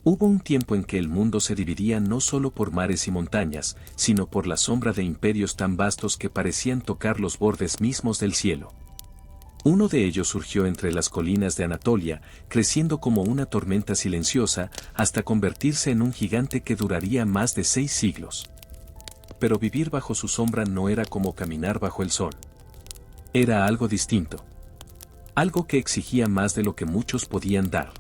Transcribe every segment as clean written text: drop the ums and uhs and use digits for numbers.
Hubo un tiempo en que el mundo se dividía no solo por mares y montañas, sino por la sombra de imperios tan vastos que parecían tocar los bordes mismos del cielo. Uno de ellos surgió entre las colinas de Anatolia, creciendo como una tormenta silenciosa, hasta convertirse en un gigante que duraría más de 6 siglos. Pero vivir bajo su sombra no era como caminar bajo el sol. Era algo distinto. Algo que exigía más de lo que muchos podían dar.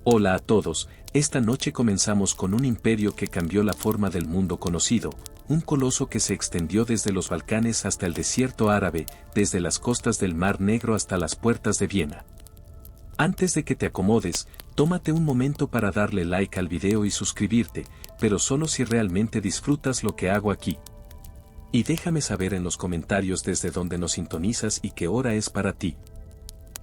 Hola a todos, esta noche comenzamos con un imperio que cambió la forma del mundo conocido, un coloso que se extendió desde los Balcanes hasta el desierto árabe, desde las costas del Mar Negro hasta las puertas de Viena. Antes de que te acomodes, tómate un momento para darle like al video y suscribirte, pero solo si realmente disfrutas lo que hago aquí. Y déjame saber en los comentarios desde dónde nos sintonizas y qué hora es para ti.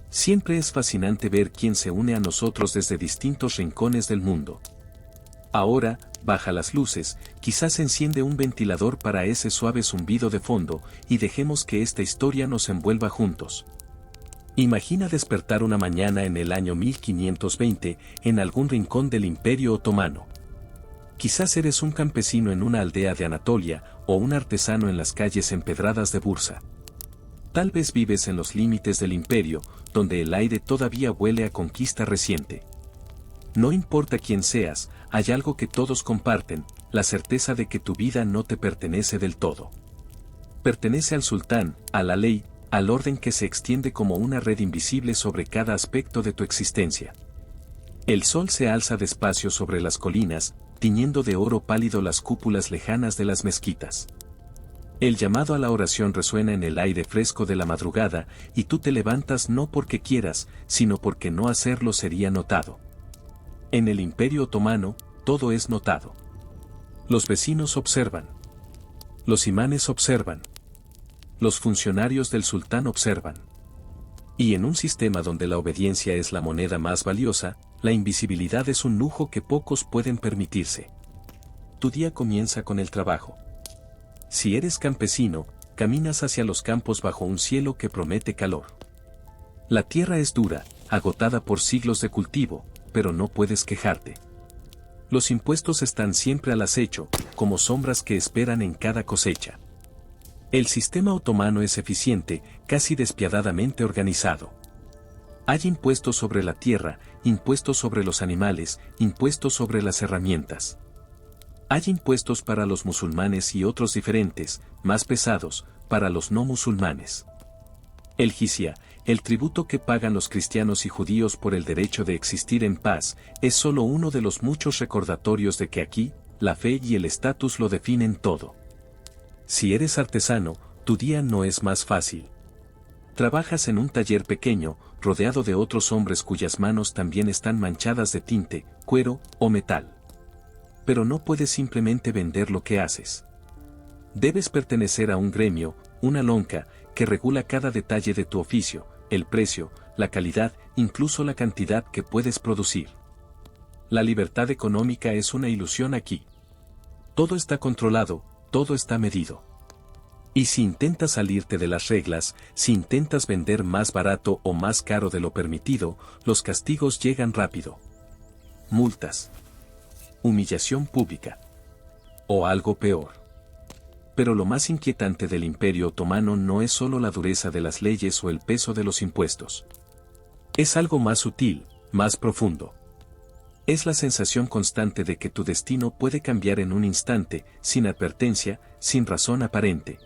Siempre es fascinante ver quién se une a nosotros desde distintos rincones del mundo. Ahora, baja las luces, quizás enciende un ventilador para ese suave zumbido de fondo, y dejemos que esta historia nos envuelva juntos. Imagina despertar una mañana en el año 1520, en algún rincón del Imperio Otomano. Quizás eres un campesino en una aldea de Anatolia, o un artesano en las calles empedradas de Bursa. Tal vez vives en los límites del imperio, donde el aire todavía huele a conquista reciente. No importa quién seas, hay algo que todos comparten, la certeza de que tu vida no te pertenece del todo. Pertenece al sultán, a la ley, al orden que se extiende como una red invisible sobre cada aspecto de tu existencia. El sol se alza despacio sobre las colinas, tiñendo de oro pálido las cúpulas lejanas de las mezquitas. El llamado a la oración resuena en el aire fresco de la madrugada, y tú te levantas no porque quieras, sino porque no hacerlo sería notado. En el Imperio Otomano, todo es notado. Los vecinos observan. Los imanes observan. Los funcionarios del sultán observan. Y en un sistema donde la obediencia es la moneda más valiosa, la invisibilidad es un lujo que pocos pueden permitirse. Tu día comienza con el trabajo. Si eres campesino, caminas hacia los campos bajo un cielo que promete calor. La tierra es dura, agotada por siglos de cultivo, pero no puedes quejarte. Los impuestos están siempre al acecho, como sombras que esperan en cada cosecha. El sistema otomano es eficiente, casi despiadadamente organizado. Hay impuestos sobre la tierra, impuestos sobre los animales, impuestos sobre las herramientas. Hay impuestos para los musulmanes y otros diferentes, más pesados, para los no musulmanes. El jizya, el tributo que pagan los cristianos y judíos por el derecho de existir en paz, es solo uno de los muchos recordatorios de que aquí, la fe y el estatus lo definen todo. Si eres artesano, tu día no es más fácil. Trabajas en un taller pequeño, rodeado de otros hombres cuyas manos también están manchadas de tinte, cuero o metal. Pero no puedes simplemente vender lo que haces. Debes pertenecer a un gremio, una lonca, que regula cada detalle de tu oficio, el precio, la calidad, incluso la cantidad que puedes producir. La libertad económica es una ilusión aquí. Todo está controlado, todo está medido. Y si intentas salirte de las reglas, si intentas vender más barato o más caro de lo permitido, los castigos llegan rápido. Multas. Humillación pública. O algo peor. Pero lo más inquietante del Imperio Otomano no es solo la dureza de las leyes o el peso de los impuestos. Es algo más sutil, más profundo. Es la sensación constante de que tu destino puede cambiar en un instante, sin advertencia, sin razón aparente.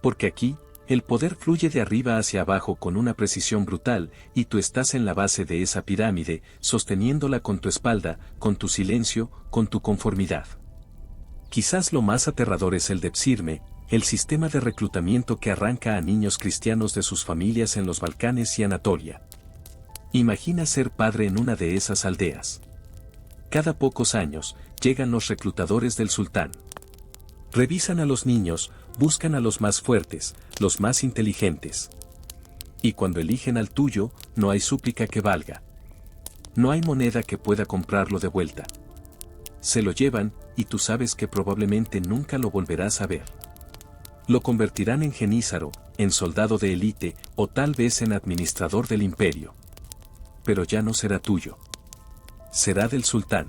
Porque aquí, el poder fluye de arriba hacia abajo con una precisión brutal, y tú estás en la base de esa pirámide, sosteniéndola con tu espalda, con tu silencio, con tu conformidad. Quizás lo más aterrador es el Depsirme, el sistema de reclutamiento que arranca a niños cristianos de sus familias en los Balcanes y Anatolia. Imagina ser padre en una de esas aldeas. Cada pocos años, llegan los reclutadores del sultán. Revisan a los niños, buscan a los más fuertes, los más inteligentes. Y cuando eligen al tuyo, no hay súplica que valga. No hay moneda que pueda comprarlo de vuelta. Se lo llevan, y tú sabes que probablemente nunca lo volverás a ver. Lo convertirán en genízaro, en soldado de élite, o tal vez en administrador del imperio. Pero ya no será tuyo. será del sultán.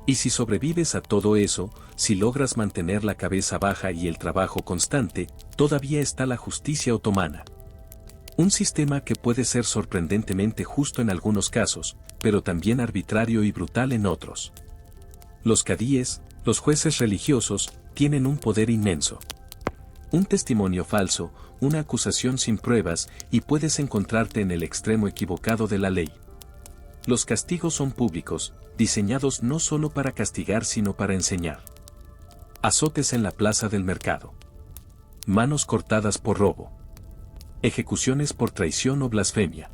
Y si sobrevives a todo eso, si logras mantener la cabeza baja y el trabajo constante, todavía está la justicia otomana. Un sistema que puede ser sorprendentemente justo en algunos casos, pero también arbitrario y brutal en otros. Los cadíes, los jueces religiosos, tienen un poder inmenso. Un testimonio falso, una acusación sin pruebas, y puedes encontrarte en el extremo equivocado de la ley. Los castigos son públicos, diseñados no solo para castigar sino para enseñar. Azotes en la plaza del mercado. Manos cortadas por robo. Ejecuciones por traición o blasfemia.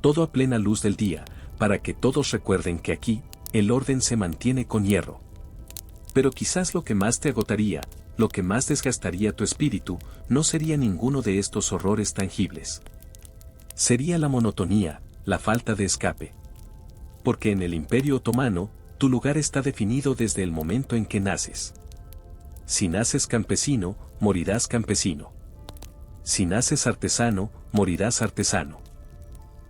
Todo a plena luz del día, para que todos recuerden que aquí, el orden se mantiene con hierro. Pero quizás lo que más te agotaría, lo que más desgastaría tu espíritu, no sería ninguno de estos horrores tangibles. Sería la monotonía, la falta de escape. Porque en el Imperio Otomano, tu lugar está definido desde el momento en que naces. Si naces campesino, morirás campesino. Si naces artesano, morirás artesano.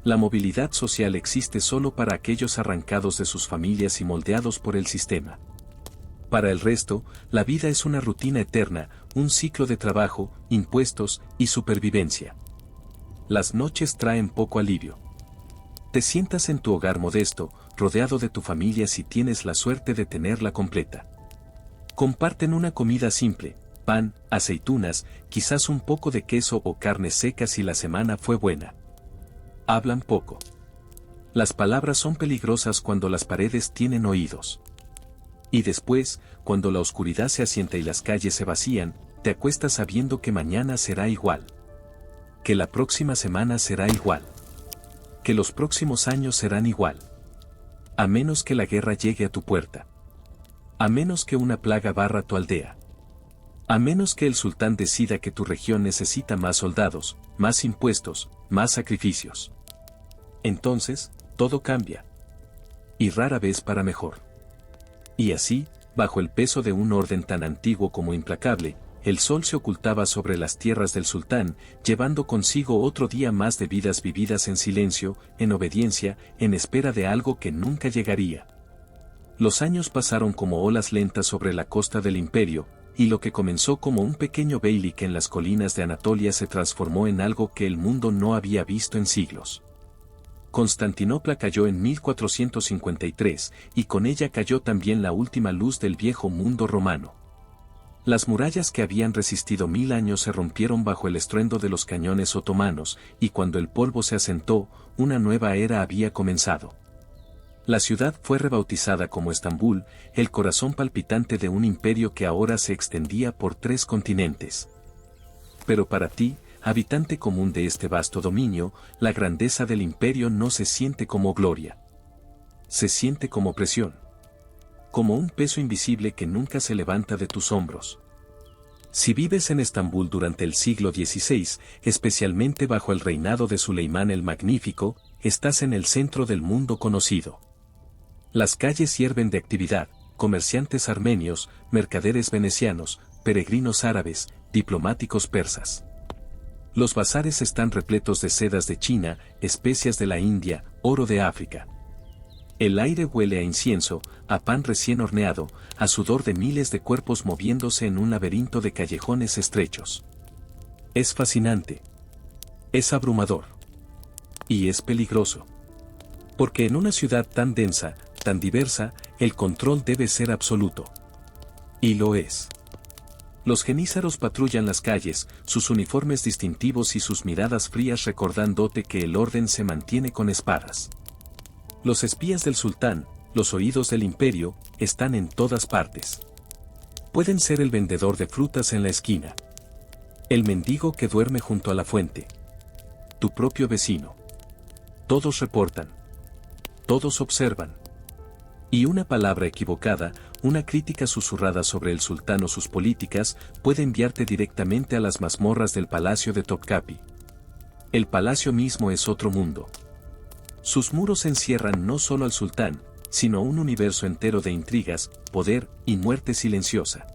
La movilidad social existe solo para aquellos arrancados de sus familias y moldeados por el sistema. Para el resto, la vida es una rutina eterna, un ciclo de trabajo, impuestos y supervivencia. Las noches traen poco alivio. Te sientas en tu hogar modesto, rodeado de tu familia si tienes la suerte de tenerla completa. Comparten una comida simple, pan, aceitunas, quizás un poco de queso o carne seca si la semana fue buena. Hablan poco. Las palabras son peligrosas cuando las paredes tienen oídos. Y después, cuando la oscuridad se asienta y las calles se vacían, te acuestas sabiendo que mañana será igual. Que la próxima semana será igual. Que los próximos años serán igual. A menos que la guerra llegue a tu puerta. A menos que una plaga barra tu aldea. A menos que el sultán decida que tu región necesita más soldados, más impuestos, más sacrificios. Entonces, todo cambia. Y rara vez para mejor. Y así, bajo el peso de un orden tan antiguo como implacable, el sol se ocultaba sobre las tierras del sultán, llevando consigo otro día más de vidas vividas en silencio, en obediencia, en espera de algo que nunca llegaría. Los años pasaron como olas lentas sobre la costa del imperio, y lo que comenzó como un pequeño beylik en las colinas de Anatolia se transformó en algo que el mundo no había visto en siglos. Constantinopla cayó en 1453, y con ella cayó también la última luz del viejo mundo romano. Las murallas que habían resistido 1000 años se rompieron bajo el estruendo de los cañones otomanos, y cuando el polvo se asentó, una nueva era había comenzado. La ciudad fue rebautizada como Estambul, el corazón palpitante de un imperio que ahora se extendía por 3 continentes. Pero para ti, habitante común de este vasto dominio, la grandeza del imperio no se siente como gloria. Se siente como presión. Como un peso invisible que nunca se levanta de tus hombros. Si vives en Estambul durante el siglo XVI, especialmente bajo el reinado de Suleimán el Magnífico, estás en el centro del mundo conocido. Las calles hierven de actividad, comerciantes armenios, mercaderes venecianos, peregrinos árabes, diplomáticos persas. Los bazares están repletos de sedas de China, especias de la India, oro de África. El aire huele a incienso, a pan recién horneado, a sudor de miles de cuerpos moviéndose en un laberinto de callejones estrechos. Es fascinante. Es abrumador. Y es peligroso. Porque en una ciudad tan densa, tan diversa, el control debe ser absoluto. Y lo es. Los genízaros patrullan las calles, sus uniformes distintivos y sus miradas frías recordándote que el orden se mantiene con espadas. Los espías del sultán, los oídos del imperio, están en todas partes. Pueden ser el vendedor de frutas en la esquina. El mendigo que duerme junto a la fuente. Tu propio vecino. Todos reportan. Todos observan. Y una palabra equivocada, una crítica susurrada sobre el sultán o sus políticas, puede enviarte directamente a las mazmorras del palacio de Topkapi. El palacio mismo es otro mundo. Sus muros encierran no solo al sultán, sino un universo entero de intrigas, poder y muerte silenciosa.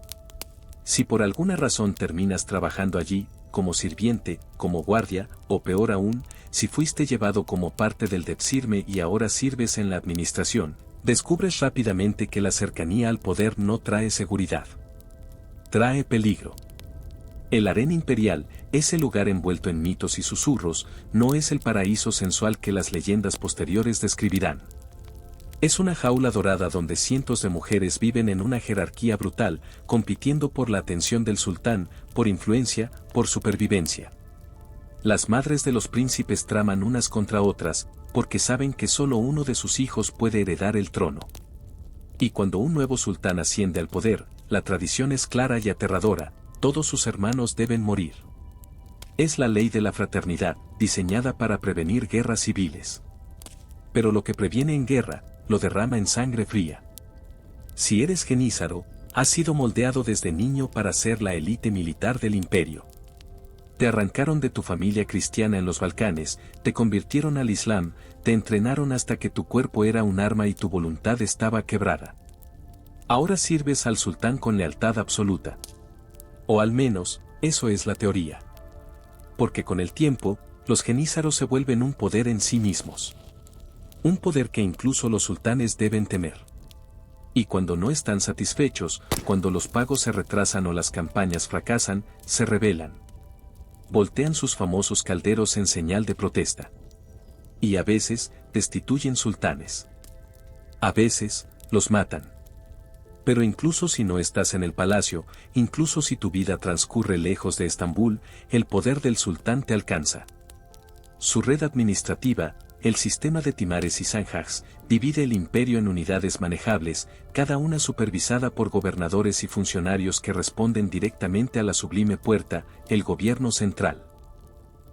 Si por alguna razón terminas trabajando allí, como sirviente, como guardia, o peor aún, si fuiste llevado como parte del Devshirme y ahora sirves en la administración, descubres rápidamente que la cercanía al poder no trae seguridad. Trae peligro. El harén imperial, ese lugar envuelto en mitos y susurros, no es el paraíso sensual que las leyendas posteriores describirán. Es una jaula dorada donde cientos de mujeres viven en una jerarquía brutal, compitiendo por la atención del sultán, por influencia, por supervivencia. Las madres de los príncipes traman unas contra otras, porque saben que solo uno de sus hijos puede heredar el trono. Y cuando un nuevo sultán asciende al poder, la tradición es clara y aterradora: todos sus hermanos deben morir. Es la ley de la fraternidad, diseñada para prevenir guerras civiles. Pero lo que previene en guerra, lo derrama en sangre fría. Si eres genízaro, has sido moldeado desde niño para ser la élite militar del imperio. Te arrancaron de tu familia cristiana en los Balcanes, te convirtieron al Islam, te entrenaron hasta que tu cuerpo era un arma y tu voluntad estaba quebrada. Ahora sirves al sultán con lealtad absoluta. O al menos, eso es la teoría. Porque con el tiempo, los genízaros se vuelven un poder en sí mismos. Un poder que incluso los sultanes deben temer. Y cuando no están satisfechos, cuando los pagos se retrasan o las campañas fracasan, se rebelan. Voltean sus famosos calderos en señal de protesta. Y a veces, destituyen sultanes. A veces, los matan. Pero incluso si no estás en el palacio, incluso si tu vida transcurre lejos de Estambul, el poder del sultán te alcanza. Su red administrativa, el sistema de timares y zanjas, divide el imperio en unidades manejables, cada una supervisada por gobernadores y funcionarios que responden directamente a la sublime puerta, el gobierno central.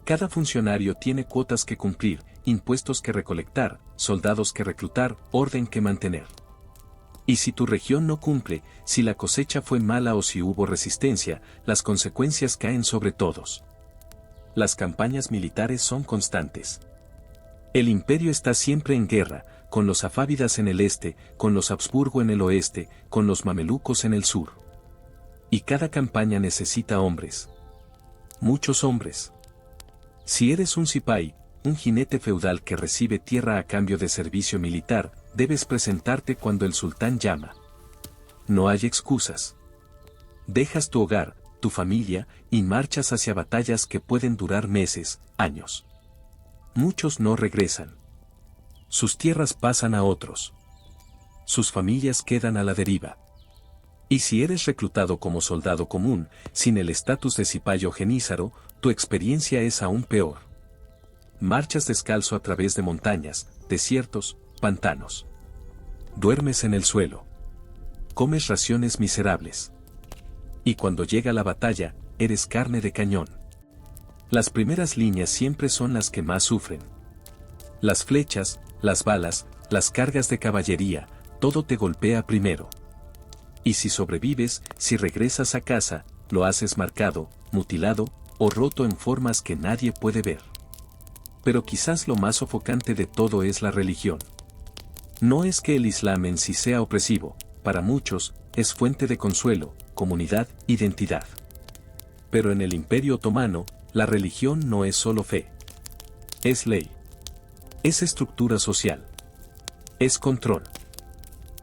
Cada funcionario tiene cuotas que cumplir, impuestos que recolectar, soldados que reclutar, orden que mantener. Y si tu región no cumple, si la cosecha fue mala o si hubo resistencia, las consecuencias caen sobre todos. Las campañas militares son constantes. El imperio está siempre en guerra, con los safávidas en el este, con los Habsburgo en el oeste, con los mamelucos en el sur. Y cada campaña necesita hombres. Muchos hombres. Si eres un sipay, un jinete feudal que recibe tierra a cambio de servicio militar, debes presentarte cuando el sultán llama. No hay excusas. Dejas tu hogar, tu familia, y marchas hacia batallas que pueden durar meses, años. Muchos no regresan. Sus tierras pasan a otros. Sus familias quedan a la deriva. Y si eres reclutado como soldado común, sin el estatus de cipayo genízaro, tu experiencia es aún peor. Marchas descalzo a través de montañas, desiertos, pantanos. Duermes en el suelo. Comes raciones miserables. Y cuando llega la batalla, eres carne de cañón. Las primeras líneas siempre son las que más sufren. Las flechas, las balas, las cargas de caballería, todo te golpea primero. Y si sobrevives, si regresas a casa, lo haces marcado, mutilado, o roto en formas que nadie puede ver. Pero quizás lo más sofocante de todo es la religión. No es que el Islam en sí sea opresivo, para muchos, es fuente de consuelo, comunidad, identidad. Pero en el Imperio Otomano, la religión no es solo fe. Es ley. Es estructura social. Es control.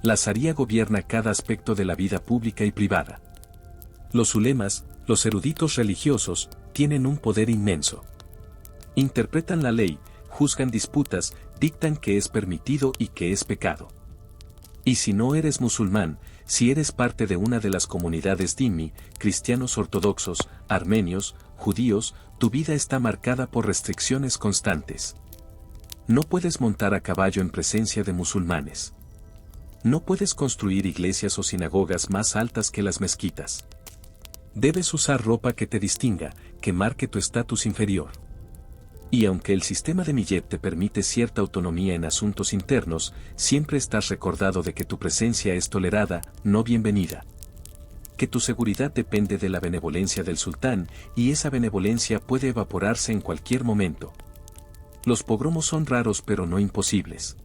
La Sharía gobierna cada aspecto de la vida pública y privada. Los ulemas, los eruditos religiosos, tienen un poder inmenso. Interpretan la ley, juzgan disputas, dictan qué es permitido y qué es pecado. Y si no eres musulmán, si eres parte de una de las comunidades dhimmi, cristianos ortodoxos, armenios, judíos, tu vida está marcada por restricciones constantes. No puedes montar a caballo en presencia de musulmanes. No puedes construir iglesias o sinagogas más altas que las mezquitas. Debes usar ropa que te distinga, que marque tu estatus inferior. Y aunque el sistema de Millet te permite cierta autonomía en asuntos internos, siempre estás recordado de que tu presencia es tolerada, no bienvenida. Que tu seguridad depende de la benevolencia del sultán, y esa benevolencia puede evaporarse en cualquier momento. Los pogromos son raros pero no imposibles.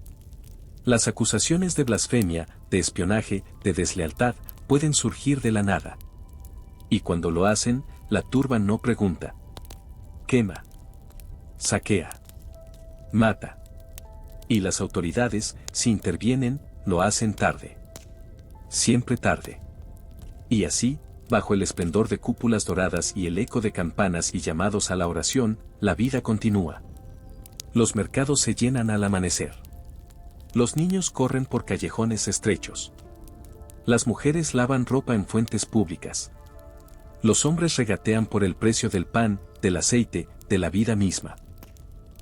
Las acusaciones de blasfemia, de espionaje, de deslealtad, pueden surgir de la nada. Y cuando lo hacen, la turba no pregunta. Quema. Saquea. mata. Y las autoridades, si intervienen, lo hacen tarde. Siempre tarde. Y así, bajo el esplendor de cúpulas doradas y el eco de campanas y llamados a la oración, la vida continúa. Los mercados se llenan al amanecer. Los niños corren por callejones estrechos. Las mujeres lavan ropa en fuentes públicas. Los hombres regatean por el precio del pan, del aceite, de la vida misma.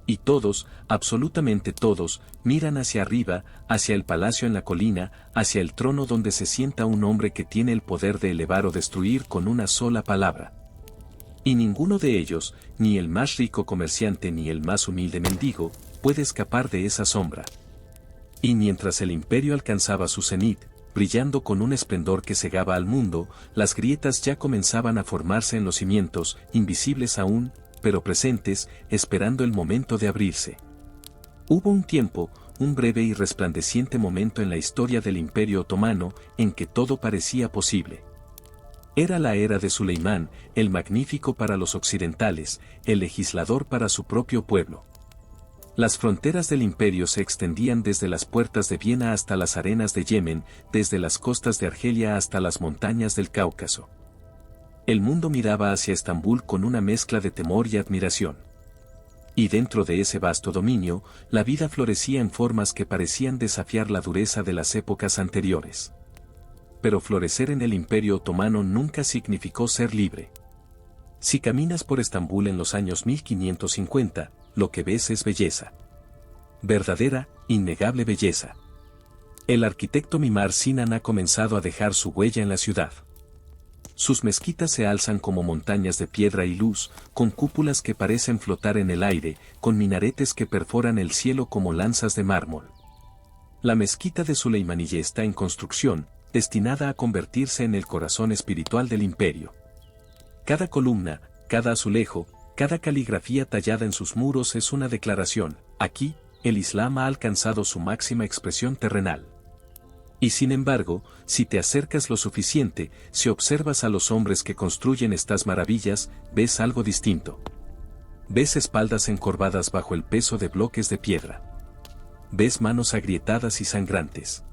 Y todos, absolutamente todos, miran hacia arriba, hacia el palacio en la colina, hacia el trono donde se sienta un hombre que tiene el poder de elevar o destruir con una sola palabra. Y ninguno de ellos, ni el más rico comerciante ni el más humilde mendigo, puede escapar de esa sombra. Y mientras el imperio alcanzaba su cenit, brillando con un esplendor que cegaba al mundo, las grietas ya comenzaban a formarse en los cimientos, invisibles aún, pero presentes, esperando el momento de abrirse. Hubo un tiempo, un breve y resplandeciente momento en la historia del Imperio Otomano, en que todo parecía posible. Era la era de Suleimán, el magnífico para los occidentales, el legislador para su propio pueblo. Las fronteras del imperio se extendían desde las puertas de Viena hasta las arenas de Yemen, desde las costas de Argelia hasta las montañas del Cáucaso. El mundo miraba hacia Estambul con una mezcla de temor y admiración. Y dentro de ese vasto dominio, la vida florecía en formas que parecían desafiar la dureza de las épocas anteriores. Pero florecer en el Imperio Otomano nunca significó ser libre. Si caminas por Estambul en los años 1550, lo que ves es belleza. Verdadera, innegable belleza. El arquitecto Mimar Sinan ha comenzado a dejar su huella en la ciudad. Sus mezquitas se alzan como montañas de piedra y luz, con cúpulas que parecen flotar en el aire, con minaretes que perforan el cielo como lanzas de mármol. La mezquita de Suleimaniyye está en construcción, destinada a convertirse en el corazón espiritual del imperio. Cada columna, cada azulejo, cada caligrafía tallada en sus muros es una declaración: aquí, el Islam ha alcanzado su máxima expresión terrenal. Y sin embargo, si te acercas lo suficiente, si observas a los hombres que construyen estas maravillas, ves algo distinto. Ves espaldas encorvadas bajo el peso de bloques de piedra. Ves manos agrietadas y sangrantes.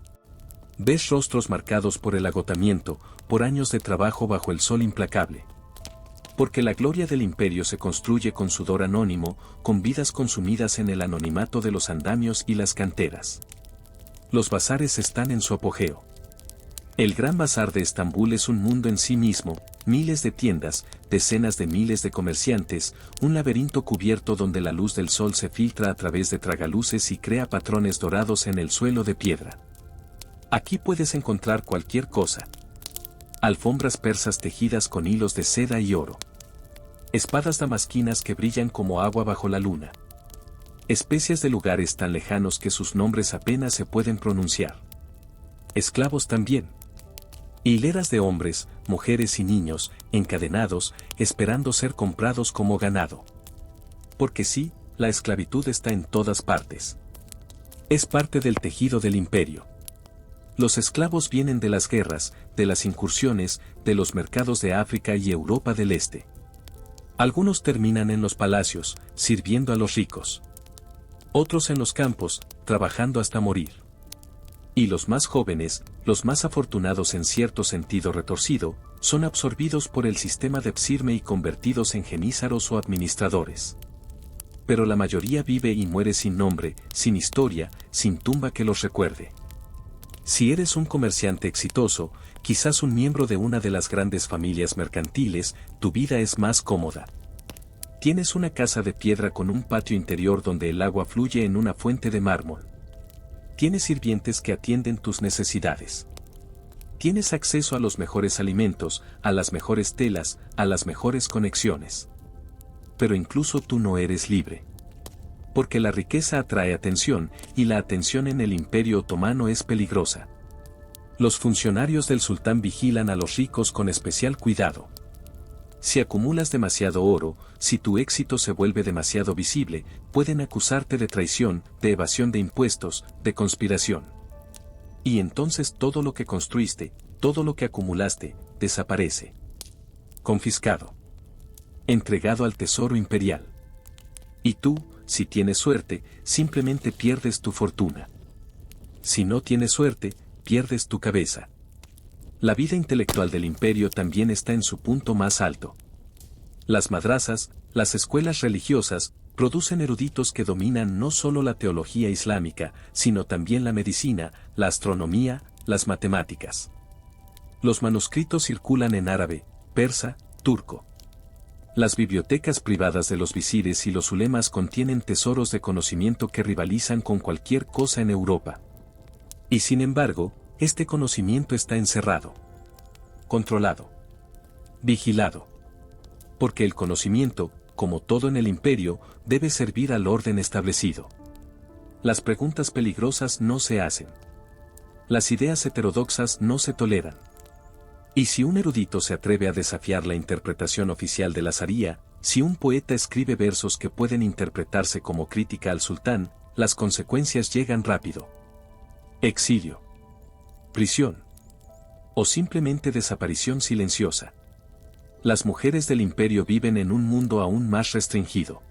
Ves rostros marcados por el agotamiento, por años de trabajo bajo el sol implacable. Porque la gloria del imperio se construye con sudor anónimo, con vidas consumidas en el anonimato de los andamios y las canteras. Los bazares están en su apogeo. El Gran Bazar de Estambul es un mundo en sí mismo, miles de tiendas, decenas de miles de comerciantes, un laberinto cubierto donde la luz del sol se filtra a través de tragaluces y crea patrones dorados en el suelo de piedra. Aquí puedes encontrar cualquier cosa. Alfombras persas tejidas con hilos de seda y oro. Espadas damasquinas que brillan como agua bajo la luna. Especias de lugares tan lejanos que sus nombres apenas se pueden pronunciar. Esclavos también. Hileras de hombres, mujeres y niños, encadenados, esperando ser comprados como ganado. Porque sí, la esclavitud está en todas partes. Es parte del tejido del imperio. Los esclavos vienen de las guerras, de las incursiones, de los mercados de África y Europa del Este. Algunos terminan en los palacios, sirviendo a los ricos. Otros en los campos, trabajando hasta morir. Y los más jóvenes, los más afortunados en cierto sentido retorcido, son absorbidos por el sistema de Psirme y convertidos en genízaros o administradores. Pero la mayoría vive y muere sin nombre, sin historia, sin tumba que los recuerde. Si eres un comerciante exitoso, quizás un miembro de una de las grandes familias mercantiles, tu vida es más cómoda. Tienes una casa de piedra con un patio interior donde el agua fluye en una fuente de mármol. Tienes sirvientes que atienden tus necesidades. Tienes acceso a los mejores alimentos, a las mejores telas, a las mejores conexiones. Pero incluso tú no eres libre. Porque la riqueza atrae atención, y la atención en el Imperio Otomano es peligrosa. Los funcionarios del sultán vigilan a los ricos con especial cuidado. Si acumulas demasiado oro, si tu éxito se vuelve demasiado visible, pueden acusarte de traición, de evasión de impuestos, de conspiración. Y entonces todo lo que construiste, todo lo que acumulaste, desaparece. Confiscado. Entregado al tesoro imperial. Y tú, si tienes suerte, simplemente pierdes tu fortuna. Si no tienes suerte, pierdes tu cabeza. La vida intelectual del imperio también está en su punto más alto. Las madrasas, las escuelas religiosas, producen eruditos que dominan no solo la teología islámica, sino también la medicina, la astronomía, las matemáticas. Los manuscritos circulan en árabe, persa, turco. Las bibliotecas privadas de los visires y los ulemas contienen tesoros de conocimiento que rivalizan con cualquier cosa en Europa. Y sin embargo, este conocimiento está encerrado, controlado, vigilado. Porque el conocimiento, como todo en el imperio, debe servir al orden establecido. Las preguntas peligrosas no se hacen. Las ideas heterodoxas no se toleran. Y si un erudito se atreve a desafiar la interpretación oficial de la Sharía, si un poeta escribe versos que pueden interpretarse como crítica al sultán, las consecuencias llegan rápido. Exilio, prisión o simplemente desaparición silenciosa. Las mujeres del imperio viven en un mundo aún más restringido.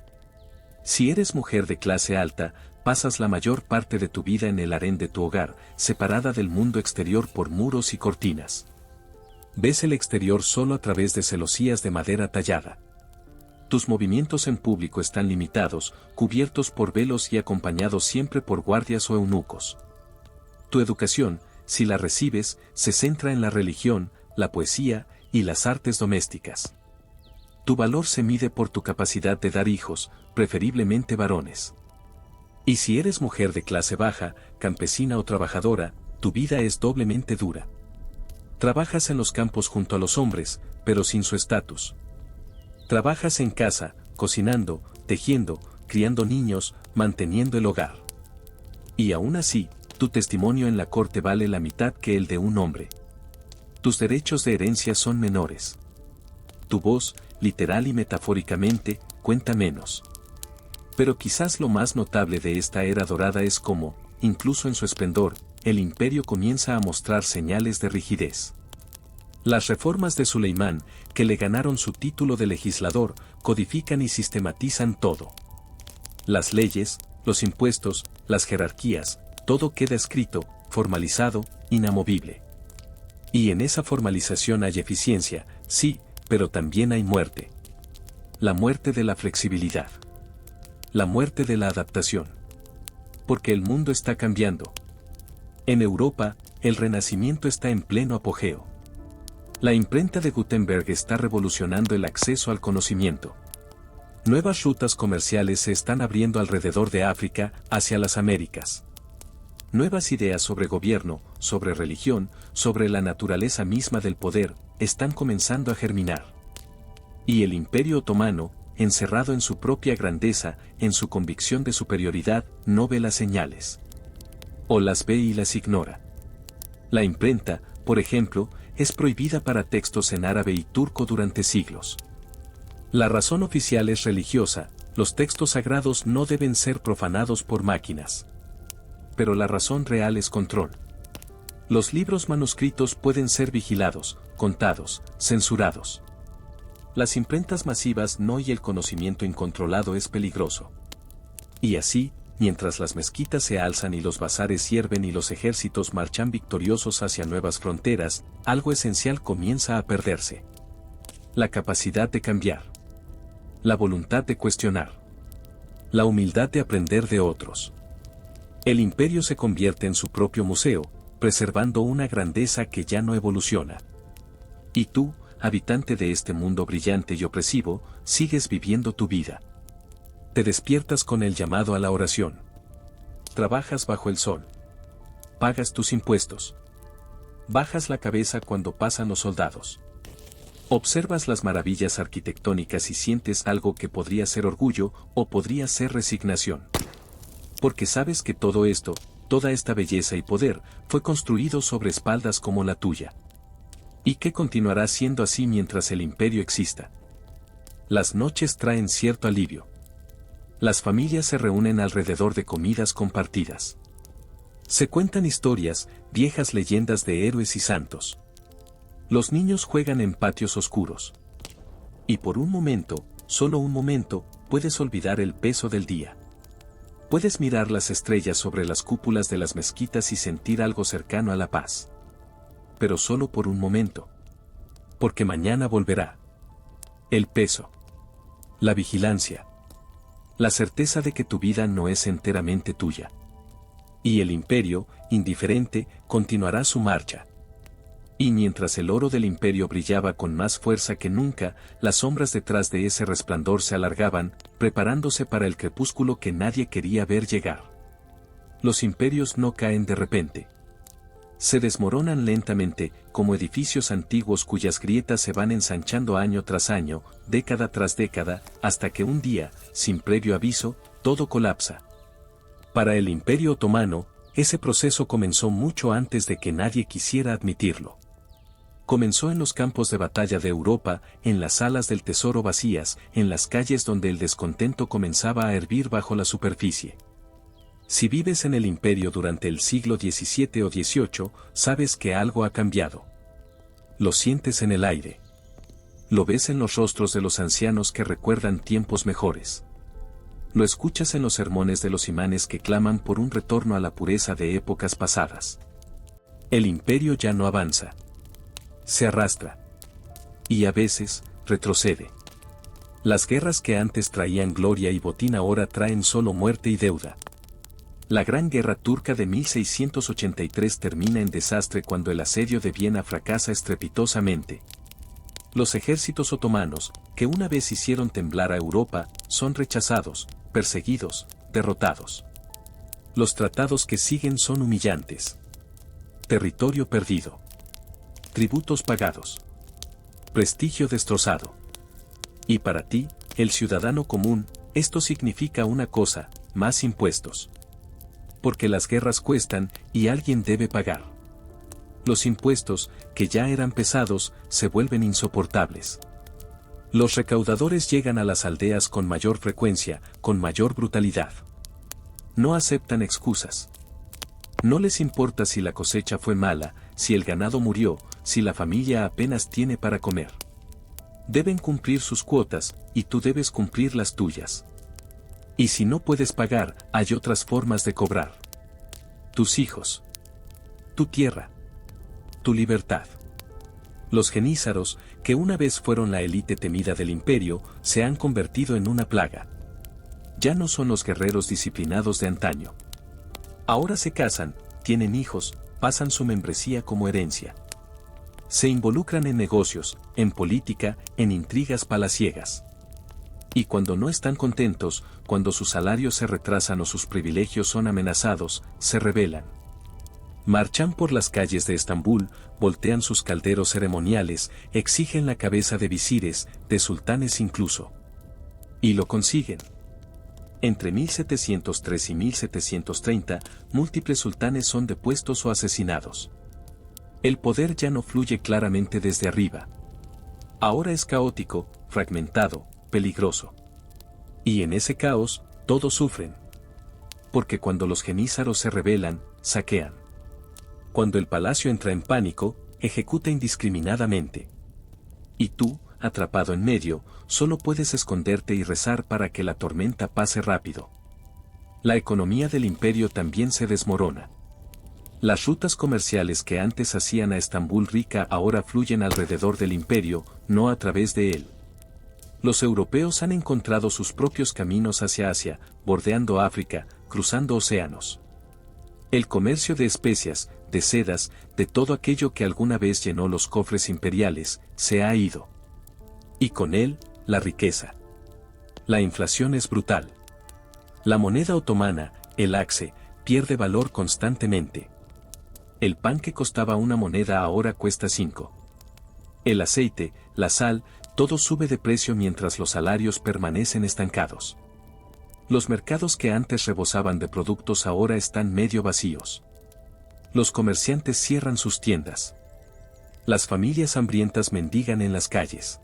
Si eres mujer de clase alta, pasas la mayor parte de tu vida en el harén de tu hogar, separada del mundo exterior por muros y cortinas. Ves el exterior solo a través de celosías de madera tallada. Tus movimientos en público están limitados, cubiertos por velos y acompañados siempre por guardias o eunucos. Tu educación, si la recibes, se centra en la religión, la poesía y las artes domésticas. Tu valor se mide por tu capacidad de dar hijos, preferiblemente varones. Y si eres mujer de clase baja, campesina o trabajadora, tu vida es doblemente dura. Trabajas en los campos junto a los hombres, pero sin su estatus. Trabajas en casa, cocinando, tejiendo, criando niños, manteniendo el hogar. Y aún así, tu testimonio en la corte vale la mitad que el de un hombre. Tus derechos de herencia son menores. Tu voz, literal y metafóricamente, cuenta menos. Pero quizás lo más notable de esta era dorada es cómo, incluso en su esplendor, el imperio comienza a mostrar señales de rigidez. Las reformas de Suleimán, que le ganaron su título de legislador, codifican y sistematizan todo. Las leyes, los impuestos, las jerarquías, todo queda escrito, formalizado, inamovible. Y en esa formalización hay eficiencia, sí, pero también hay muerte. La muerte de la flexibilidad. La muerte de la adaptación. Porque el mundo está cambiando. En Europa, el Renacimiento está en pleno apogeo. La imprenta de Gutenberg está revolucionando el acceso al conocimiento. Nuevas rutas comerciales se están abriendo alrededor de África, hacia las Américas. Nuevas ideas sobre gobierno, sobre religión, sobre la naturaleza misma del poder, están comenzando a germinar. Y el Imperio Otomano, encerrado en su propia grandeza, en su convicción de superioridad, no ve las señales. O las ve y las ignora. La imprenta, por ejemplo, es prohibida para textos en árabe y turco durante siglos. La razón oficial es religiosa, los textos sagrados no deben ser profanados por máquinas. Pero la razón real es control. Los libros manuscritos pueden ser vigilados, contados, censurados. Las imprentas masivas no, y el conocimiento incontrolado es peligroso. Y así, mientras las mezquitas se alzan y los bazares hierven y los ejércitos marchan victoriosos hacia nuevas fronteras, algo esencial comienza a perderse. La capacidad de cambiar. La voluntad de cuestionar. La humildad de aprender de otros. El imperio se convierte en su propio museo, preservando una grandeza que ya no evoluciona. Y tú, habitante de este mundo brillante y opresivo, sigues viviendo tu vida. Te despiertas con el llamado a la oración. Trabajas bajo el sol. Pagas tus impuestos. Bajas la cabeza cuando pasan los soldados. Observas las maravillas arquitectónicas y sientes algo que podría ser orgullo o podría ser resignación. Porque sabes que todo esto, toda esta belleza y poder, fue construido sobre espaldas como la tuya. Y que continuará siendo así mientras el imperio exista. Las noches traen cierto alivio. Las familias se reúnen alrededor de comidas compartidas. Se cuentan historias, viejas leyendas de héroes y santos. Los niños juegan en patios oscuros. Y por un momento, solo un momento, puedes olvidar el peso del día. Puedes mirar las estrellas sobre las cúpulas de las mezquitas y sentir algo cercano a la paz. Pero solo por un momento. Porque mañana volverá. El peso. La vigilancia. La certeza de que tu vida no es enteramente tuya. Y el imperio, indiferente, continuará su marcha. Y mientras el oro del imperio brillaba con más fuerza que nunca, las sombras detrás de ese resplandor se alargaban, preparándose para el crepúsculo que nadie quería ver llegar. Los imperios no caen de repente. Se desmoronan lentamente, como edificios antiguos cuyas grietas se van ensanchando año tras año, década tras década, hasta que un día, sin previo aviso, todo colapsa. Para el Imperio Otomano, ese proceso comenzó mucho antes de que nadie quisiera admitirlo. Comenzó en los campos de batalla de Europa, en las salas del tesoro vacías, en las calles donde el descontento comenzaba a hervir bajo la superficie. Si vives en el imperio durante el siglo XVII o XVIII, sabes que algo ha cambiado. Lo sientes en el aire. Lo ves en los rostros de los ancianos que recuerdan tiempos mejores. Lo escuchas en los sermones de los imanes que claman por un retorno a la pureza de épocas pasadas. El imperio ya no avanza. Se arrastra. Y a veces, retrocede. Las guerras que antes traían gloria y botín ahora traen solo muerte y deuda. La Gran Guerra Turca de 1683 termina en desastre cuando el asedio de Viena fracasa estrepitosamente. Los ejércitos otomanos, que una vez hicieron temblar a Europa, son rechazados, perseguidos, derrotados. Los tratados que siguen son humillantes. Territorio perdido. Tributos pagados. Prestigio destrozado. Y para ti, el ciudadano común, esto significa una cosa, más impuestos. Porque las guerras cuestan y alguien debe pagar. Los impuestos, que ya eran pesados, se vuelven insoportables. Los recaudadores llegan a las aldeas con mayor frecuencia, con mayor brutalidad. No aceptan excusas. No les importa si la cosecha fue mala, si el ganado murió, si la familia apenas tiene para comer. Deben cumplir sus cuotas, y tú debes cumplir las tuyas. Y si no puedes pagar, hay otras formas de cobrar. Tus hijos. Tu tierra. Tu libertad. Los genízaros, que una vez fueron la élite temida del imperio, se han convertido en una plaga. Ya no son los guerreros disciplinados de antaño. Ahora se casan, tienen hijos, pasan su membresía como herencia. Se involucran en negocios, en política, en intrigas palaciegas. Y cuando no están contentos, cuando sus salarios se retrasan o sus privilegios son amenazados, se rebelan. Marchan por las calles de Estambul, voltean sus calderos ceremoniales, exigen la cabeza de visires, de sultanes incluso. Y lo consiguen. Entre 1703 y 1730, múltiples sultanes son depuestos o asesinados. El poder ya no fluye claramente desde arriba. Ahora es caótico, fragmentado, peligroso. Y en ese caos, todos sufren. Porque cuando los genízaros se rebelan, saquean. Cuando el palacio entra en pánico, ejecuta indiscriminadamente. Y tú, atrapado en medio, solo puedes esconderte y rezar para que la tormenta pase rápido. La economía del imperio también se desmorona. Las rutas comerciales que antes hacían a Estambul rica ahora fluyen alrededor del imperio, no a través de él. Los europeos han encontrado sus propios caminos hacia Asia, bordeando África, cruzando océanos. El comercio de especias, de sedas, de todo aquello que alguna vez llenó los cofres imperiales, se ha ido. Y con él, la riqueza. La inflación es brutal. La moneda otomana, el akse, pierde valor constantemente. El pan que costaba una moneda ahora cuesta 5. El aceite, la sal, todo sube de precio mientras los salarios permanecen estancados. Los mercados que antes rebosaban de productos ahora están medio vacíos. Los comerciantes cierran sus tiendas. Las familias hambrientas mendigan en las calles.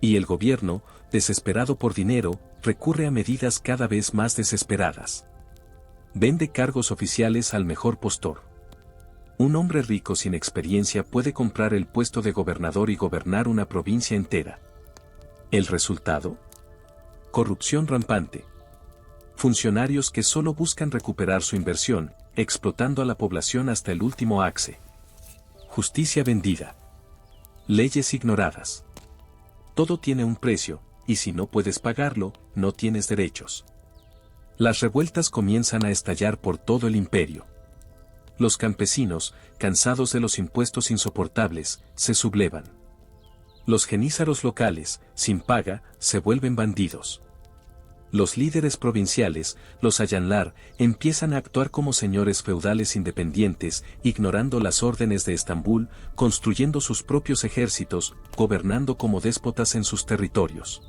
Y el gobierno, desesperado por dinero, recurre a medidas cada vez más desesperadas. Vende cargos oficiales al mejor postor. Un hombre rico sin experiencia puede comprar el puesto de gobernador y gobernar una provincia entera. ¿El resultado? Corrupción rampante. Funcionarios que solo buscan recuperar su inversión, explotando a la población hasta el último ápice. Justicia vendida. Leyes ignoradas. Todo tiene un precio, y si no puedes pagarlo, no tienes derechos. Las revueltas comienzan a estallar por todo el imperio. Los campesinos, cansados de los impuestos insoportables, se sublevan. Los genízaros locales, sin paga, se vuelven bandidos. Los líderes provinciales, los Ayanlar, empiezan a actuar como señores feudales independientes, ignorando las órdenes de Estambul, construyendo sus propios ejércitos, gobernando como déspotas en sus territorios.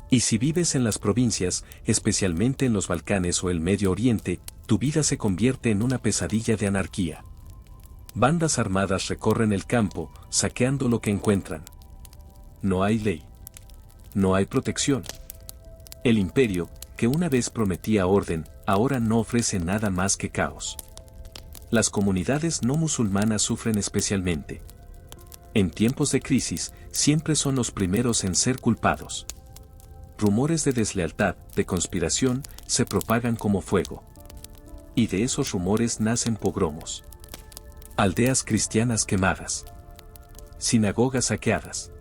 Y si vives en las provincias, especialmente en los Balcanes o el Medio Oriente, tu vida se convierte en una pesadilla de anarquía. Bandas armadas recorren el campo, saqueando lo que encuentran. No hay ley. No hay protección. El imperio, que una vez prometía orden, ahora no ofrece nada más que caos. Las comunidades no musulmanas sufren especialmente. En tiempos de crisis, siempre son los primeros en ser culpados. Rumores de deslealtad, de conspiración, se propagan como fuego. Y de esos rumores nacen pogromos. Aldeas cristianas quemadas. Sinagogas saqueadas.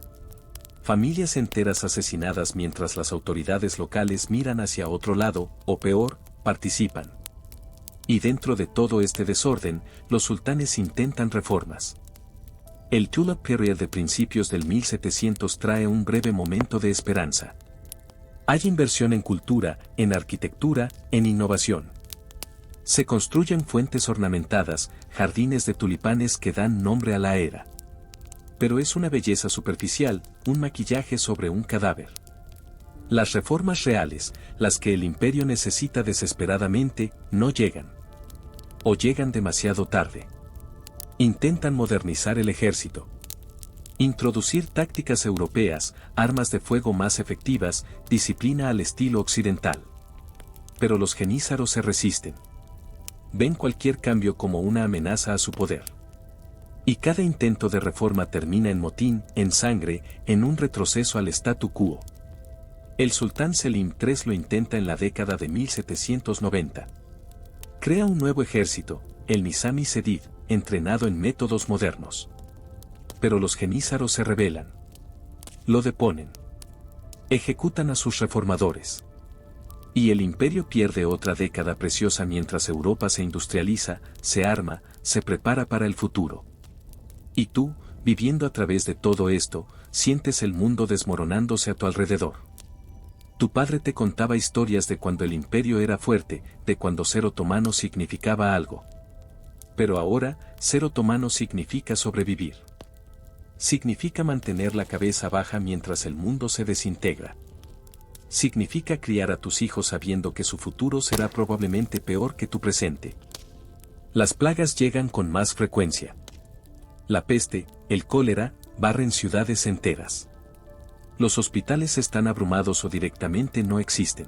Familias enteras asesinadas mientras las autoridades locales miran hacia otro lado, o peor, participan. Y dentro de todo este desorden, los sultanes intentan reformas. El Tulip Period de principios del 1700 trae un breve momento de esperanza. Hay inversión en cultura, en arquitectura, en innovación. Se construyen fuentes ornamentadas, jardines de tulipanes que dan nombre a la era. Pero es una belleza superficial, un maquillaje sobre un cadáver. Las reformas reales, las que el imperio necesita desesperadamente, no llegan. O llegan demasiado tarde. Intentan modernizar el ejército. Introducir tácticas europeas, armas de fuego más efectivas, disciplina al estilo occidental. Pero los genízaros se resisten. Ven cualquier cambio como una amenaza a su poder. Y cada intento de reforma termina en motín, en sangre, en un retroceso al statu quo. El sultán Selim III lo intenta en la década de 1790. Crea un nuevo ejército, el Nizami Sedid, entrenado en métodos modernos. Pero los genízaros se rebelan. Lo deponen. Ejecutan a sus reformadores. Y el imperio pierde otra década preciosa mientras Europa se industrializa, se arma, se prepara para el futuro. Y tú, viviendo a través de todo esto, sientes el mundo desmoronándose a tu alrededor. Tu padre te contaba historias de cuando el imperio era fuerte, de cuando ser otomano significaba algo. Pero ahora, ser otomano significa sobrevivir. Significa mantener la cabeza baja mientras el mundo se desintegra. Significa criar a tus hijos sabiendo que su futuro será probablemente peor que tu presente. Las plagas llegan con más frecuencia. La peste, el cólera, barren ciudades enteras. Los hospitales están abrumados o directamente no existen.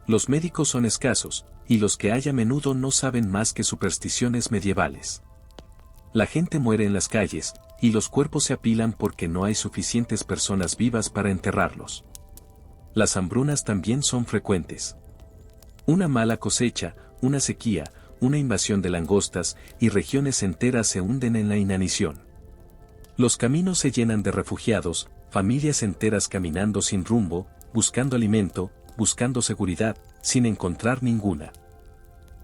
Los médicos son escasos, y los que hay a menudo no saben más que supersticiones medievales. La gente muere en las calles, y los cuerpos se apilan porque no hay suficientes personas vivas para enterrarlos. Las hambrunas también son frecuentes. Una mala cosecha, una sequía, una invasión de langostas, y regiones enteras se hunden en la inanición. Los caminos se llenan de refugiados, familias enteras caminando sin rumbo, buscando alimento, buscando seguridad, sin encontrar ninguna.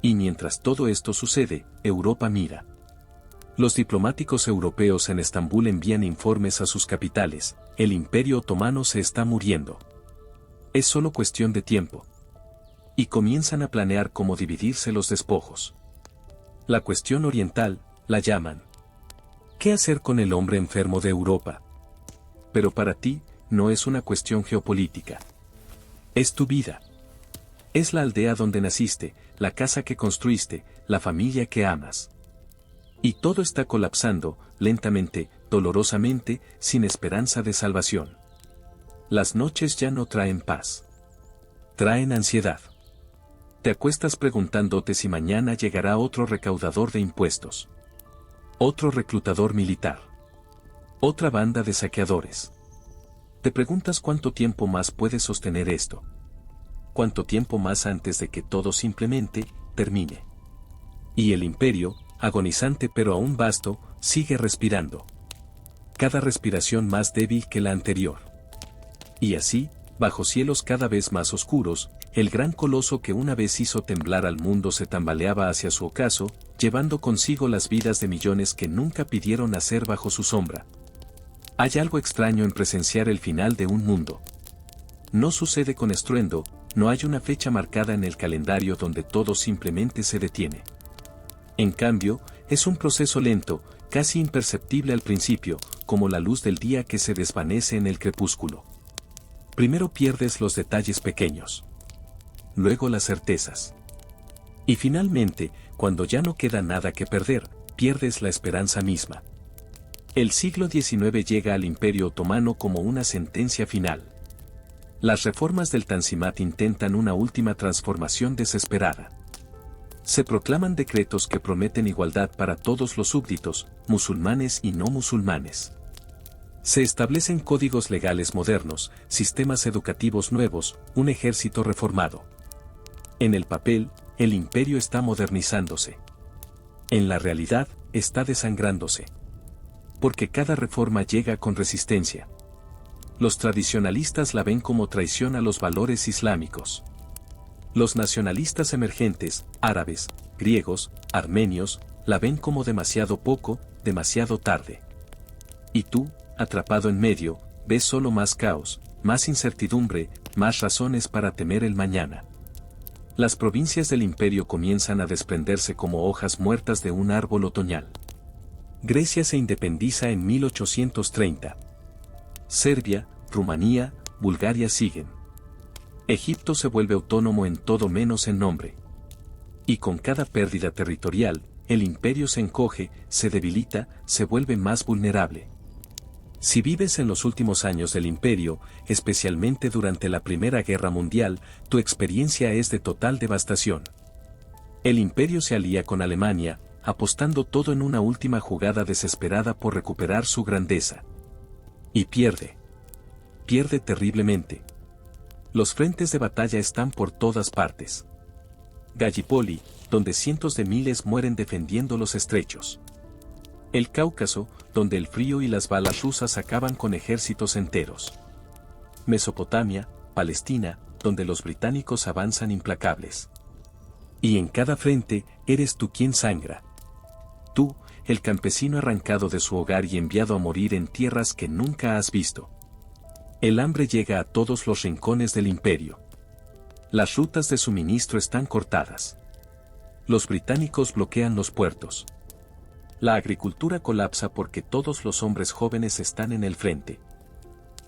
Y mientras todo esto sucede, Europa mira. Los diplomáticos europeos en Estambul envían informes a sus capitales: el Imperio Otomano se está muriendo. Es solo cuestión de tiempo. Y comienzan a planear cómo dividirse los despojos. La cuestión oriental, la llaman. ¿Qué hacer con el hombre enfermo de Europa? Pero para ti, no es una cuestión geopolítica. Es tu vida. Es la aldea donde naciste, la casa que construiste, la familia que amas. Y todo está colapsando, lentamente, dolorosamente, sin esperanza de salvación. Las noches ya no traen paz. Traen ansiedad. Te acuestas preguntándote si mañana llegará otro recaudador de impuestos. Otro reclutador militar. Otra banda de saqueadores. Te preguntas cuánto tiempo más puedes sostener esto. cuánto tiempo más antes de que todo simplemente termine. Y el imperio, agonizante pero aún vasto, sigue respirando. Cada respiración más débil que la anterior. Y así, bajo cielos cada vez más oscuros, el gran coloso que una vez hizo temblar al mundo se tambaleaba hacia su ocaso, llevando consigo las vidas de millones que nunca pidieron nacer bajo su sombra. Hay algo extraño en presenciar el final de un mundo. No sucede con estruendo, no hay una fecha marcada en el calendario donde todo simplemente se detiene. En cambio, es un proceso lento, casi imperceptible al principio, como la luz del día que se desvanece en el crepúsculo. Primero pierdes los detalles pequeños. Luego las certezas. Y finalmente, cuando ya no queda nada que perder, pierdes la esperanza misma. El siglo XIX llega al Imperio Otomano como una sentencia final. Las reformas del Tanzimat intentan una última transformación desesperada. Se proclaman decretos que prometen igualdad para todos los súbditos, musulmanes y no musulmanes. Se establecen códigos legales modernos, sistemas educativos nuevos, un ejército reformado. En el papel, el imperio está modernizándose. En la realidad, está desangrándose. Porque cada reforma llega con resistencia. Los tradicionalistas la ven como traición a los valores islámicos. Los nacionalistas emergentes, árabes, griegos, armenios, la ven como demasiado poco, demasiado tarde. Y tú, atrapado en medio, ves solo más caos, más incertidumbre, más razones para temer el mañana. Las provincias del imperio comienzan a desprenderse como hojas muertas de un árbol otoñal. Grecia se independiza en 1830. Serbia, Rumanía, Bulgaria siguen. Egipto se vuelve autónomo en todo menos en nombre. Y con cada pérdida territorial, el imperio se encoge, se debilita, se vuelve más vulnerable. Si vives en los últimos años del imperio, especialmente durante la Primera Guerra Mundial, tu experiencia es de total devastación. El imperio se alía con Alemania, apostando todo en una última jugada desesperada por recuperar su grandeza. Y pierde. Pierde terriblemente. Los frentes de batalla están por todas partes. Gallipoli, donde cientos de miles mueren defendiendo los estrechos. El Cáucaso, donde el frío y las balas rusas acaban con ejércitos enteros. Mesopotamia, Palestina, donde los británicos avanzan implacables. Y en cada frente, eres tú quien sangra. Tú, el campesino arrancado de su hogar y enviado a morir en tierras que nunca has visto. El hambre llega a todos los rincones del imperio. Las rutas de suministro están cortadas. Los británicos bloquean los puertos. La agricultura colapsa porque todos los hombres jóvenes están en el frente.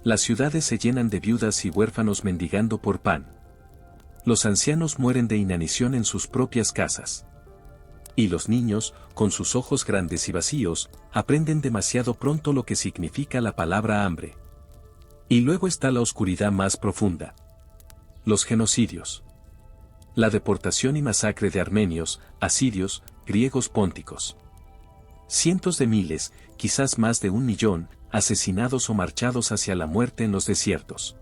Las ciudades se llenan de viudas y huérfanos mendigando por pan. Los ancianos mueren de inanición en sus propias casas. Y los niños, con sus ojos grandes y vacíos, aprenden demasiado pronto lo que significa la palabra hambre. Y luego está la oscuridad más profunda. Los genocidios. La deportación y masacre de armenios, asirios, griegos pónticos. Cientos de miles, quizás más de 1 millón, asesinados o marchados hacia la muerte en los desiertos.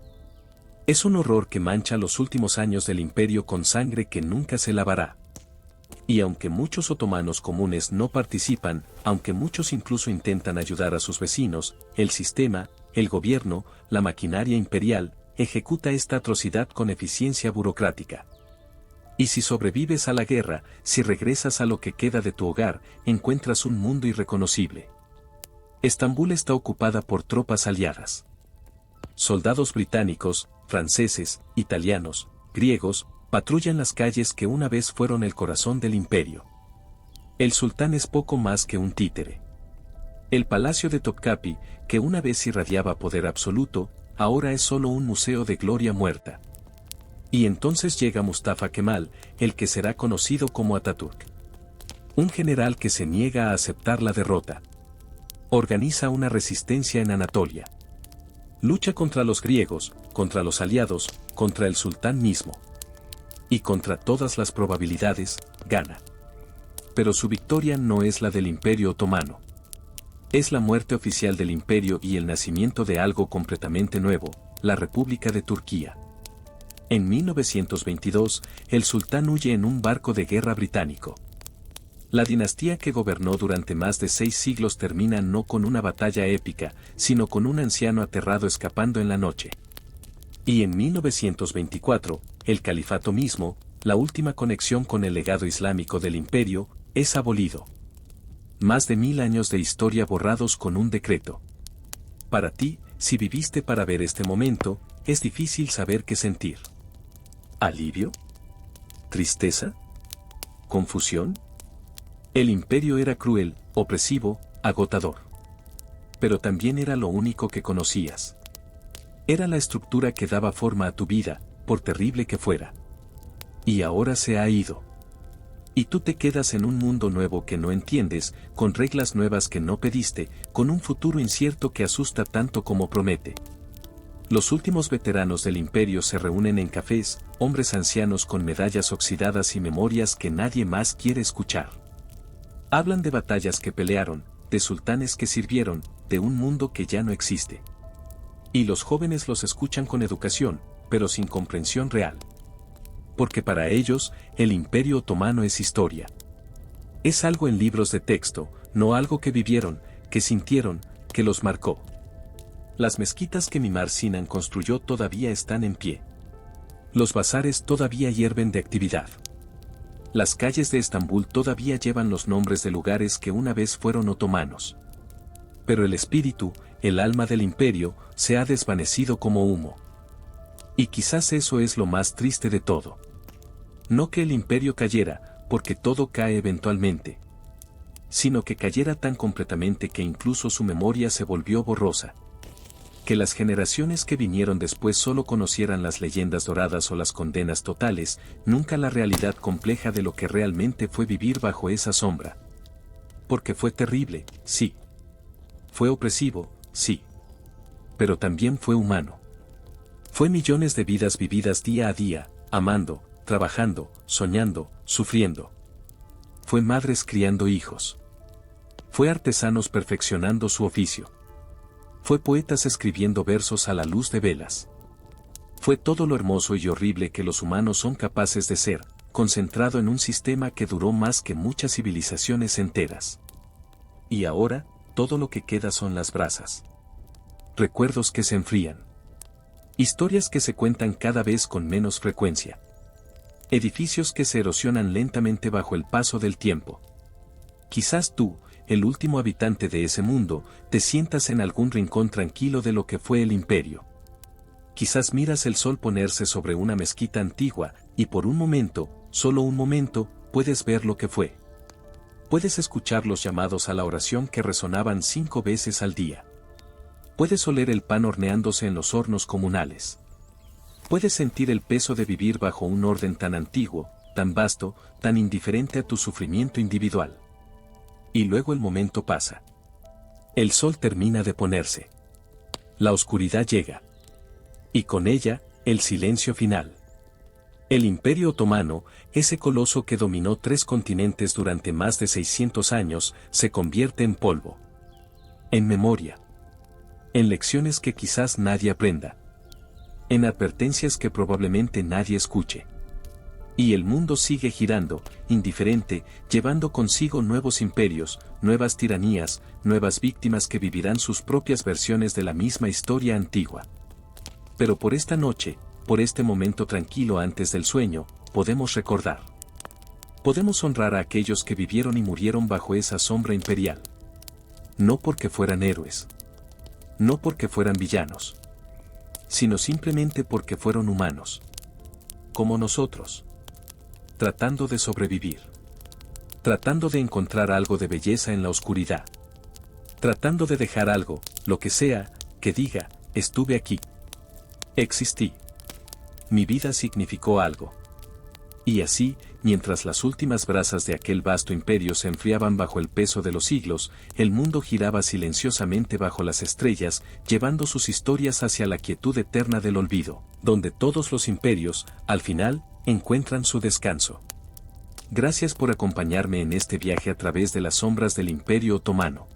Es un horror que mancha los últimos años del imperio con sangre que nunca se lavará. Y aunque muchos otomanos comunes no participan, aunque muchos incluso intentan ayudar a sus vecinos, el sistema, el gobierno, la maquinaria imperial, ejecuta esta atrocidad con eficiencia burocrática. Y si sobrevives a la guerra, si regresas a lo que queda de tu hogar, encuentras un mundo irreconocible. Estambul está ocupada por tropas aliadas. Soldados británicos, franceses, italianos, griegos, patrullan las calles que una vez fueron el corazón del imperio. El sultán es poco más que un títere. El palacio de Topkapi, que una vez irradiaba poder absoluto, ahora es solo un museo de gloria muerta. Y entonces llega Mustafa Kemal, el que será conocido como Atatürk. Un general que se niega a aceptar la derrota. Organiza una resistencia en Anatolia. Lucha contra los griegos, contra los aliados, contra el sultán mismo. Y contra todas las probabilidades, gana. Pero su victoria no es la del Imperio Otomano. Es la muerte oficial del imperio y el nacimiento de algo completamente nuevo, la República de Turquía. En 1922, el sultán huye en un barco de guerra británico. La dinastía que gobernó durante más de 6 siglos termina no con una batalla épica, sino con un anciano aterrado escapando en la noche. Y en 1924, el califato mismo, la última conexión con el legado islámico del imperio, es abolido. Más de 1000 años de historia borrados con un decreto. Para ti, si viviste para ver este momento, es difícil saber qué sentir. ¿Alivio? ¿Tristeza? ¿Confusión? El imperio era cruel, opresivo, agotador. Pero también era lo único que conocías. Era la estructura que daba forma a tu vida, por terrible que fuera. Y ahora se ha ido. Y tú te quedas en un mundo nuevo que no entiendes, con reglas nuevas que no pediste, con un futuro incierto que asusta tanto como promete. Los últimos veteranos del imperio se reúnen en cafés, hombres ancianos con medallas oxidadas y memorias que nadie más quiere escuchar. Hablan de batallas que pelearon, de sultanes que sirvieron, de un mundo que ya no existe. Y los jóvenes los escuchan con educación, pero sin comprensión real. Porque para ellos, el Imperio Otomano es historia. Es algo en libros de texto, no algo que vivieron, que sintieron, que los marcó. Las mezquitas que Mimar Sinan construyó todavía están en pie. Los bazares todavía hierven de actividad. Las calles de Estambul todavía llevan los nombres de lugares que una vez fueron otomanos. Pero el espíritu, el alma del imperio, se ha desvanecido como humo. Y quizás eso es lo más triste de todo. No que el imperio cayera, porque todo cae eventualmente. Sino que cayera tan completamente que incluso su memoria se volvió borrosa. Que las generaciones que vinieron después solo conocieran las leyendas doradas o las condenas totales, nunca la realidad compleja de lo que realmente fue vivir bajo esa sombra. Porque fue terrible, sí. Fue opresivo, sí. Pero también fue humano. Fue millones de vidas vividas día a día, amando, trabajando, soñando, sufriendo. Fue madres criando hijos. Fue artesanos perfeccionando su oficio. Fue poetas escribiendo versos a la luz de velas. Fue todo lo hermoso y horrible que los humanos son capaces de ser, concentrado en un sistema que duró más que muchas civilizaciones enteras. Y ahora, todo lo que queda son las brasas. Recuerdos que se enfrían. Historias que se cuentan cada vez con menos frecuencia. Edificios que se erosionan lentamente bajo el paso del tiempo. Quizás tú, el último habitante de ese mundo, te sientas en algún rincón tranquilo de lo que fue el imperio. Quizás miras el sol ponerse sobre una mezquita antigua, y por un momento, solo un momento, puedes ver lo que fue. Puedes escuchar los llamados a la oración que resonaban 5 veces al día. Puedes oler el pan horneándose en los hornos comunales. Puedes sentir el peso de vivir bajo un orden tan antiguo, tan vasto, tan indiferente a tu sufrimiento individual. Y luego el momento pasa. El sol termina de ponerse. La oscuridad llega. Y con ella, el silencio final. El Imperio Otomano, ese coloso que dominó 3 continentes durante más de 600 años, se convierte en polvo. En memoria. En lecciones que quizás nadie aprenda. En advertencias que probablemente nadie escuche. Y el mundo sigue girando, indiferente, llevando consigo nuevos imperios, nuevas tiranías, nuevas víctimas que vivirán sus propias versiones de la misma historia antigua. Pero por esta noche, por este momento tranquilo antes del sueño, podemos recordar. Podemos honrar a aquellos que vivieron y murieron bajo esa sombra imperial. No porque fueran héroes. No porque fueran villanos. Sino simplemente porque fueron humanos. Como nosotros. Tratando de sobrevivir. Tratando de encontrar algo de belleza en la oscuridad. Tratando de dejar algo, lo que sea, que diga, estuve aquí. Existí. Mi vida significó algo. Y así, mientras las últimas brasas de aquel vasto imperio se enfriaban bajo el peso de los siglos, el mundo giraba silenciosamente bajo las estrellas, llevando sus historias hacia la quietud eterna del olvido, donde todos los imperios, al final, encuentran su descanso. Gracias por acompañarme en este viaje a través de las sombras del Imperio Otomano.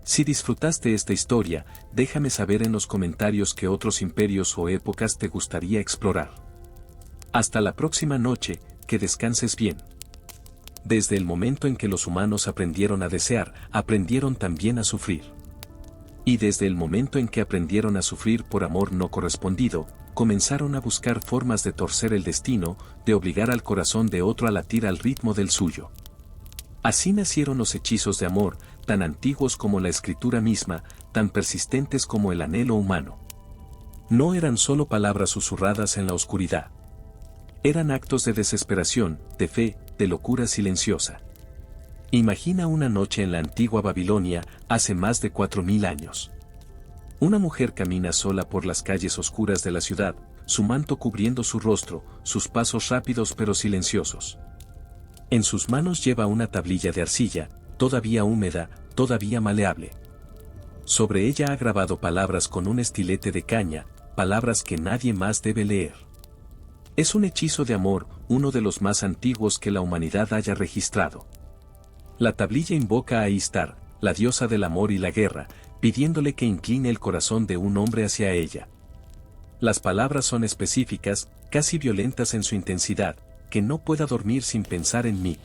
Si disfrutaste esta historia, déjame saber en los comentarios qué otros imperios o épocas te gustaría explorar. Hasta la próxima noche, que descanses bien. Desde el momento en que los humanos aprendieron a desear, aprendieron también a sufrir. Y desde el momento en que aprendieron a sufrir por amor no correspondido, comenzaron a buscar formas de torcer el destino, de obligar al corazón de otro a latir al ritmo del suyo. Así nacieron los hechizos de amor, tan antiguos como la escritura misma, tan persistentes como el anhelo humano. No eran solo palabras susurradas en la oscuridad. Eran actos de desesperación, de fe, de locura silenciosa. Imagina una noche en la antigua Babilonia, hace más de 4000 años. Una mujer camina sola por las calles oscuras de la ciudad, su manto cubriendo su rostro, sus pasos rápidos pero silenciosos. En sus manos lleva una tablilla de arcilla, todavía húmeda, todavía maleable. Sobre ella ha grabado palabras con un estilete de caña, palabras que nadie más debe leer. Es un hechizo de amor, uno de los más antiguos que la humanidad haya registrado. La tablilla invoca a Istar, la diosa del amor y la guerra, pidiéndole que incline el corazón de un hombre hacia ella. Las palabras son específicas, casi violentas en su intensidad: que no pueda dormir sin pensar en mí.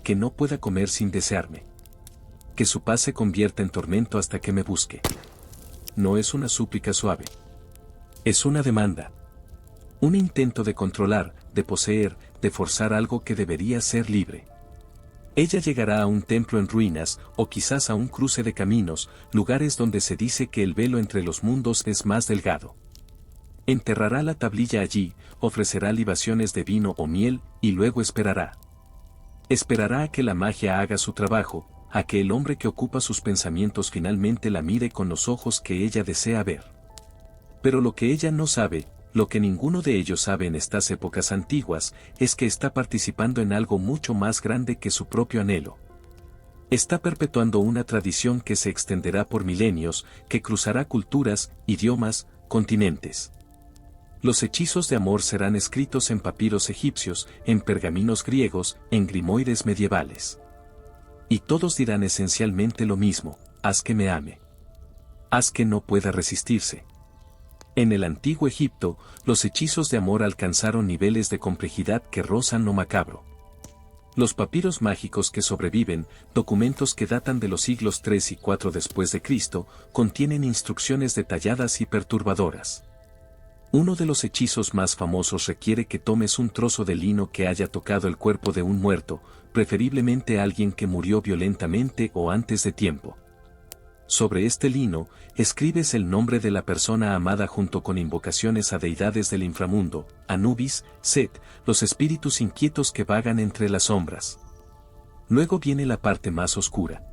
Que no pueda comer sin desearme. Que su paz se convierta en tormento hasta que me busque. No es una súplica suave. Es una demanda. Un intento de controlar, de poseer, de forzar algo que debería ser libre. Ella llegará a un templo en ruinas, o quizás a un cruce de caminos, lugares donde se dice que el velo entre los mundos es más delgado. Enterrará la tablilla allí, ofrecerá libaciones de vino o miel, y luego esperará. Esperará a que la magia haga su trabajo, a que el hombre que ocupa sus pensamientos finalmente la mire con los ojos que ella desea ver. Pero lo que ella no sabe, lo que ninguno de ellos sabe en estas épocas antiguas, es que está participando en algo mucho más grande que su propio anhelo. Está perpetuando una tradición que se extenderá por milenios, que cruzará culturas, idiomas, continentes. Los hechizos de amor serán escritos en papiros egipcios, en pergaminos griegos, en grimoires medievales. Y todos dirán esencialmente lo mismo: haz que me ame. Haz que no pueda resistirse. En el antiguo Egipto, los hechizos de amor alcanzaron niveles de complejidad que rozan lo macabro. Los papiros mágicos que sobreviven, documentos que datan de los siglos 3 y 4 después de Cristo, contienen instrucciones detalladas y perturbadoras. Uno de los hechizos más famosos requiere que tomes un trozo de lino que haya tocado el cuerpo de un muerto, preferiblemente alguien que murió violentamente o antes de tiempo. Sobre este lino, escribes el nombre de la persona amada junto con invocaciones a deidades del inframundo, Anubis, Set, los espíritus inquietos que vagan entre las sombras. Luego viene la parte más oscura.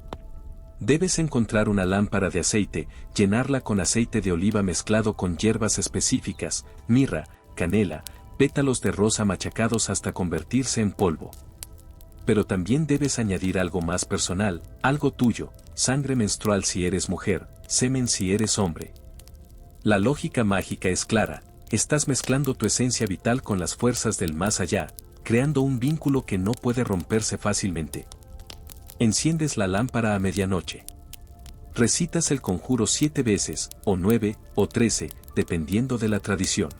Debes encontrar una lámpara de aceite, llenarla con aceite de oliva mezclado con hierbas específicas, mirra, canela, pétalos de rosa machacados hasta convertirse en polvo. Pero también debes añadir algo más personal, algo tuyo: sangre menstrual si eres mujer, semen si eres hombre. La lógica mágica es clara: estás mezclando tu esencia vital con las fuerzas del más allá, creando un vínculo que no puede romperse fácilmente. Enciendes la lámpara a medianoche. Recitas el conjuro 7 veces, o 9, o 13, dependiendo de la tradición.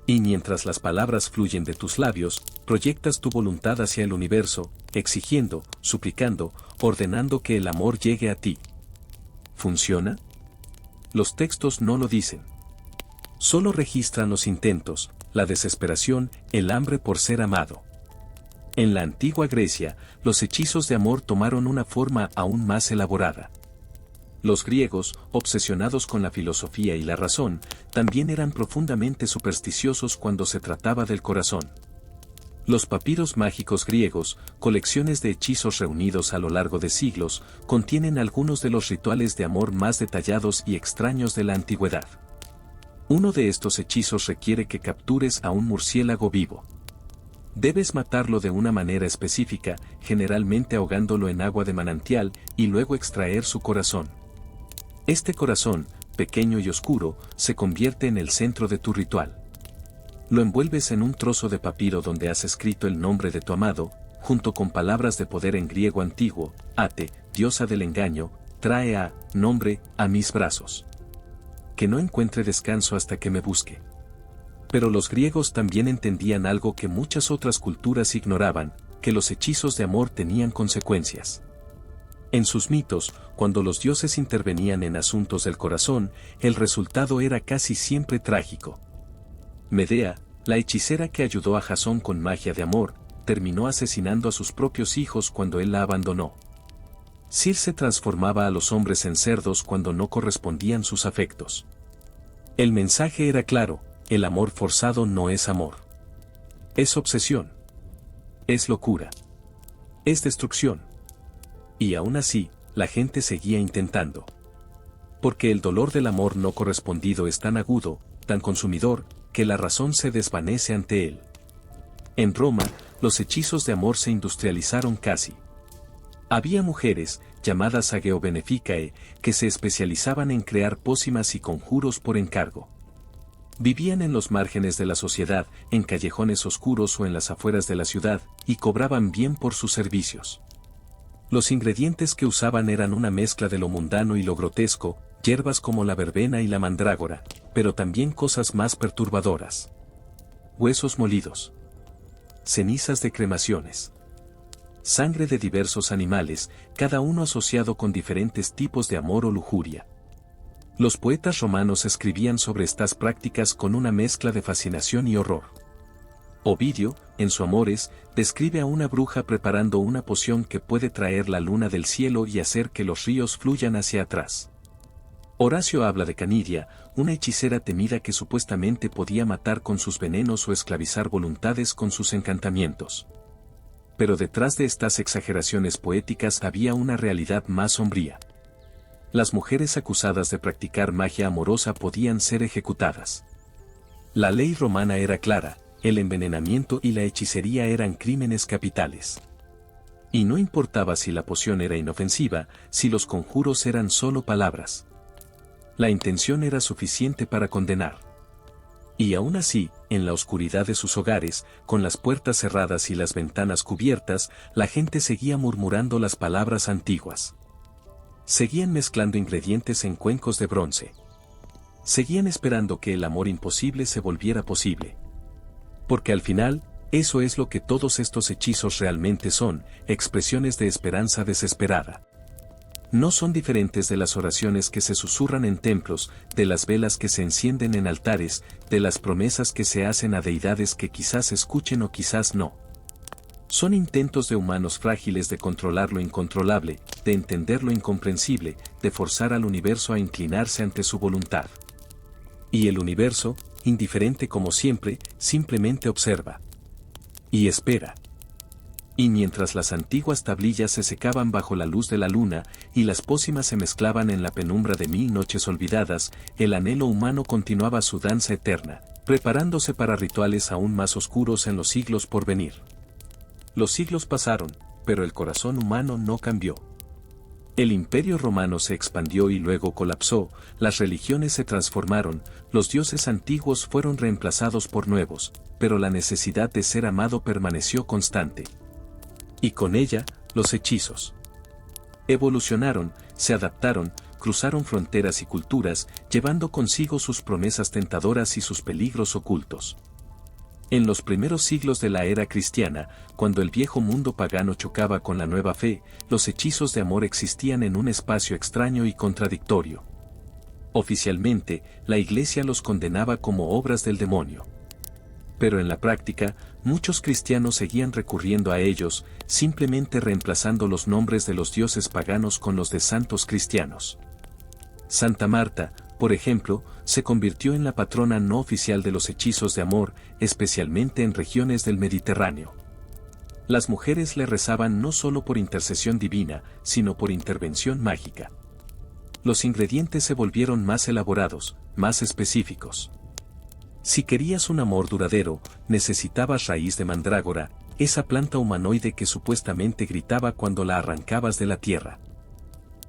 Y mientras las palabras fluyen de tus labios, proyectas tu voluntad hacia el universo, exigiendo, suplicando, ordenando que el amor llegue a ti. ¿Funciona? Los textos no lo dicen. Solo registran los intentos, la desesperación, el hambre por ser amado. En la antigua Grecia, los hechizos de amor tomaron una forma aún más elaborada. Los griegos, obsesionados con la filosofía y la razón, también eran profundamente supersticiosos cuando se trataba del corazón. Los papiros mágicos griegos, colecciones de hechizos reunidos a lo largo de siglos, contienen algunos de los rituales de amor más detallados y extraños de la antigüedad. Uno de estos hechizos requiere que captures a un murciélago vivo. Debes matarlo de una manera específica, generalmente ahogándolo en agua de manantial, y luego extraer su corazón. Este corazón, pequeño y oscuro, se convierte en el centro de tu ritual. Lo envuelves en un trozo de papiro donde has escrito el nombre de tu amado, junto con palabras de poder en griego antiguo: Ate, diosa del engaño, trae a, nombre, a mis brazos. Que no encuentre descanso hasta que me busque. Pero los griegos también entendían algo que muchas otras culturas ignoraban, que los hechizos de amor tenían consecuencias. En sus mitos, cuando los dioses intervenían en asuntos del corazón, el resultado era casi siempre trágico. Medea, la hechicera que ayudó a Jasón con magia de amor, terminó asesinando a sus propios hijos cuando él la abandonó. Circe transformaba a los hombres en cerdos cuando no correspondían sus afectos. El mensaje era claro: el amor forzado no es amor. Es obsesión. Es locura. Es destrucción. Y aún así, la gente seguía intentando. Porque el dolor del amor no correspondido es tan agudo, tan consumidor, que la razón se desvanece ante él. En Roma, los hechizos de amor se industrializaron casi. Había mujeres, llamadas Ageobeneficae, que se especializaban en crear pócimas y conjuros por encargo. Vivían en los márgenes de la sociedad, en callejones oscuros o en las afueras de la ciudad, y cobraban bien por sus servicios. Los ingredientes que usaban eran una mezcla de lo mundano y lo grotesco, hierbas como la verbena y la mandrágora, pero también cosas más perturbadoras. Huesos molidos. Cenizas de cremaciones. Sangre de diversos animales, cada uno asociado con diferentes tipos de amor o lujuria. Los poetas romanos escribían sobre estas prácticas con una mezcla de fascinación y horror. Ovidio, en su Amores, describe a una bruja preparando una poción que puede traer la luna del cielo y hacer que los ríos fluyan hacia atrás. Horacio habla de Canidia, una hechicera temida que supuestamente podía matar con sus venenos o esclavizar voluntades con sus encantamientos. Pero detrás de estas exageraciones poéticas había una realidad más sombría. Las mujeres acusadas de practicar magia amorosa podían ser ejecutadas. La ley romana era clara: el envenenamiento y la hechicería eran crímenes capitales. Y no importaba si la poción era inofensiva, si los conjuros eran solo palabras. La intención era suficiente para condenar. Y aún así, en la oscuridad de sus hogares, con las puertas cerradas y las ventanas cubiertas, la gente seguía murmurando las palabras antiguas. Seguían mezclando ingredientes en cuencos de bronce. Seguían esperando que el amor imposible se volviera posible. Porque al final, eso es lo que todos estos hechizos realmente son: expresiones de esperanza desesperada. No son diferentes de las oraciones que se susurran en templos, de las velas que se encienden en altares, de las promesas que se hacen a deidades que quizás escuchen o quizás no. Son intentos de humanos frágiles de controlar lo incontrolable, de entender lo incomprensible, de forzar al universo a inclinarse ante su voluntad. Y el universo, indiferente como siempre, simplemente observa. Y espera. Y mientras las antiguas tablillas se secaban bajo la luz de la luna, y las pócimas se mezclaban en la penumbra de 1000 noches olvidadas, el anhelo humano continuaba su danza eterna, preparándose para rituales aún más oscuros en los siglos por venir. Los siglos pasaron, pero el corazón humano no cambió. El imperio romano se expandió y luego colapsó, las religiones se transformaron, los dioses antiguos fueron reemplazados por nuevos, pero la necesidad de ser amado permaneció constante. Y con ella, los hechizos. Evolucionaron, se adaptaron, cruzaron fronteras y culturas, llevando consigo sus promesas tentadoras y sus peligros ocultos. En los primeros siglos de la era cristiana, cuando el viejo mundo pagano chocaba con la nueva fe, los hechizos de amor existían en un espacio extraño y contradictorio. Oficialmente, la Iglesia los condenaba como obras del demonio. Pero en la práctica, muchos cristianos seguían recurriendo a ellos, simplemente reemplazando los nombres de los dioses paganos con los de santos cristianos. Santa Marta, por ejemplo, se convirtió en la patrona no oficial de los hechizos de amor, especialmente en regiones del Mediterráneo. Las mujeres le rezaban no solo por intercesión divina, sino por intervención mágica. Los ingredientes se volvieron más elaborados, más específicos. Si querías un amor duradero, necesitabas raíz de mandrágora, esa planta humanoide que supuestamente gritaba cuando la arrancabas de la tierra.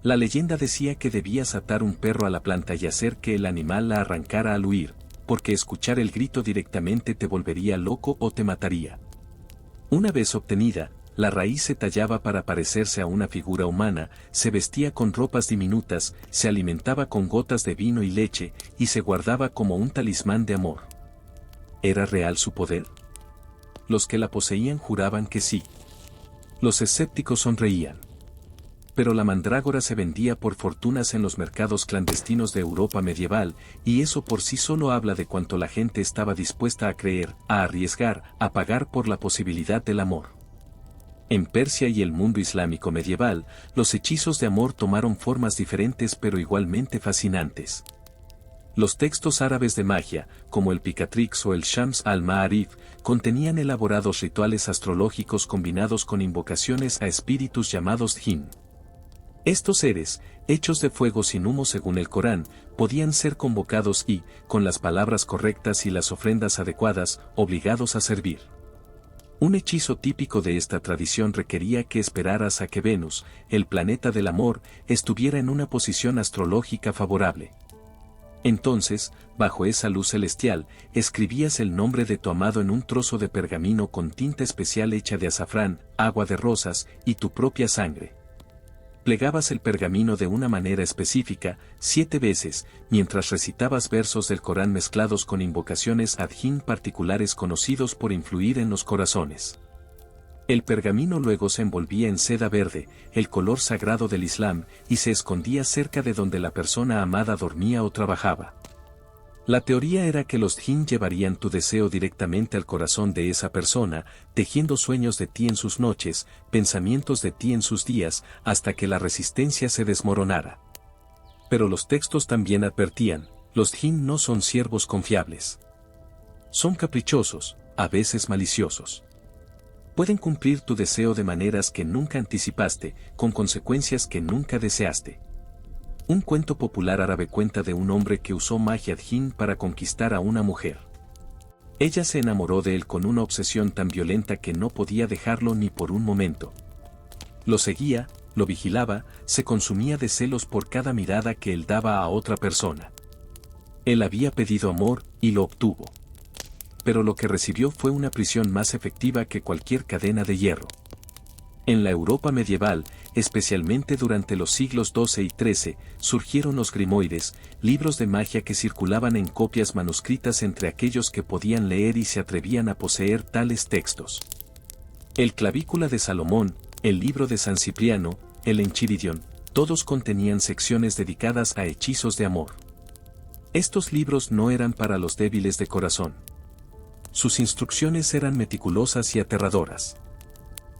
La leyenda decía que debías atar un perro a la planta y hacer que el animal la arrancara al huir, porque escuchar el grito directamente te volvería loco o te mataría. Una vez obtenida, la raíz se tallaba para parecerse a una figura humana, se vestía con ropas diminutas, se alimentaba con gotas de vino y leche, y se guardaba como un talismán de amor. ¿era real su poder? Los que la poseían juraban que sí. Los escépticos sonreían. Pero la mandrágora se vendía por fortunas en los mercados clandestinos de Europa medieval, y eso por sí solo habla de cuánto la gente estaba dispuesta a creer, a arriesgar, a pagar por la posibilidad del amor. En Persia y el mundo islámico medieval, los hechizos de amor tomaron formas diferentes pero igualmente fascinantes. Los textos árabes de magia, como el Picatrix o el Shams al-Ma'arif, contenían elaborados rituales astrológicos combinados con invocaciones a espíritus llamados jinn. Estos seres, hechos de fuego sin humo según el Corán, podían ser convocados y, con las palabras correctas y las ofrendas adecuadas, obligados a servir. Un hechizo típico de esta tradición requería que esperaras a que Venus, el planeta del amor, estuviera en una posición astrológica favorable. Entonces, bajo esa luz celestial, escribías el nombre de tu amado en un trozo de pergamino con tinta especial hecha de azafrán, agua de rosas y tu propia sangre. Plegabas el pergamino de una manera específica, 7 veces, mientras recitabas versos del Corán mezclados con invocaciones ad jinn particulares conocidos por influir en los corazones. El pergamino luego se envolvía en seda verde, el color sagrado del Islam, y se escondía cerca de donde la persona amada dormía o trabajaba. La teoría era que los jinn llevarían tu deseo directamente al corazón de esa persona, tejiendo sueños de ti en sus noches, pensamientos de ti en sus días, hasta que la resistencia se desmoronara. Pero los textos también advertían, los jinn no son siervos confiables. Son caprichosos, a veces maliciosos. Pueden cumplir tu deseo de maneras que nunca anticipaste, con consecuencias que nunca deseaste. Un cuento popular árabe cuenta de un hombre que usó magia jinn para conquistar a una mujer. Ella se enamoró de él con una obsesión tan violenta que no podía dejarlo ni por un momento. Lo seguía, lo vigilaba, se consumía de celos por cada mirada que él daba a otra persona. Él había pedido amor, y lo obtuvo. Pero lo que recibió fue una prisión más efectiva que cualquier cadena de hierro. En la Europa medieval, especialmente durante los siglos XII y XIII, surgieron los grimoires, libros de magia que circulaban en copias manuscritas entre aquellos que podían leer y se atrevían a poseer tales textos. El Clavícula de Salomón, el libro de San Cipriano, el Enchiridion, todos contenían secciones dedicadas a hechizos de amor. Estos libros no eran para los débiles de corazón. Sus instrucciones eran meticulosas y aterradoras.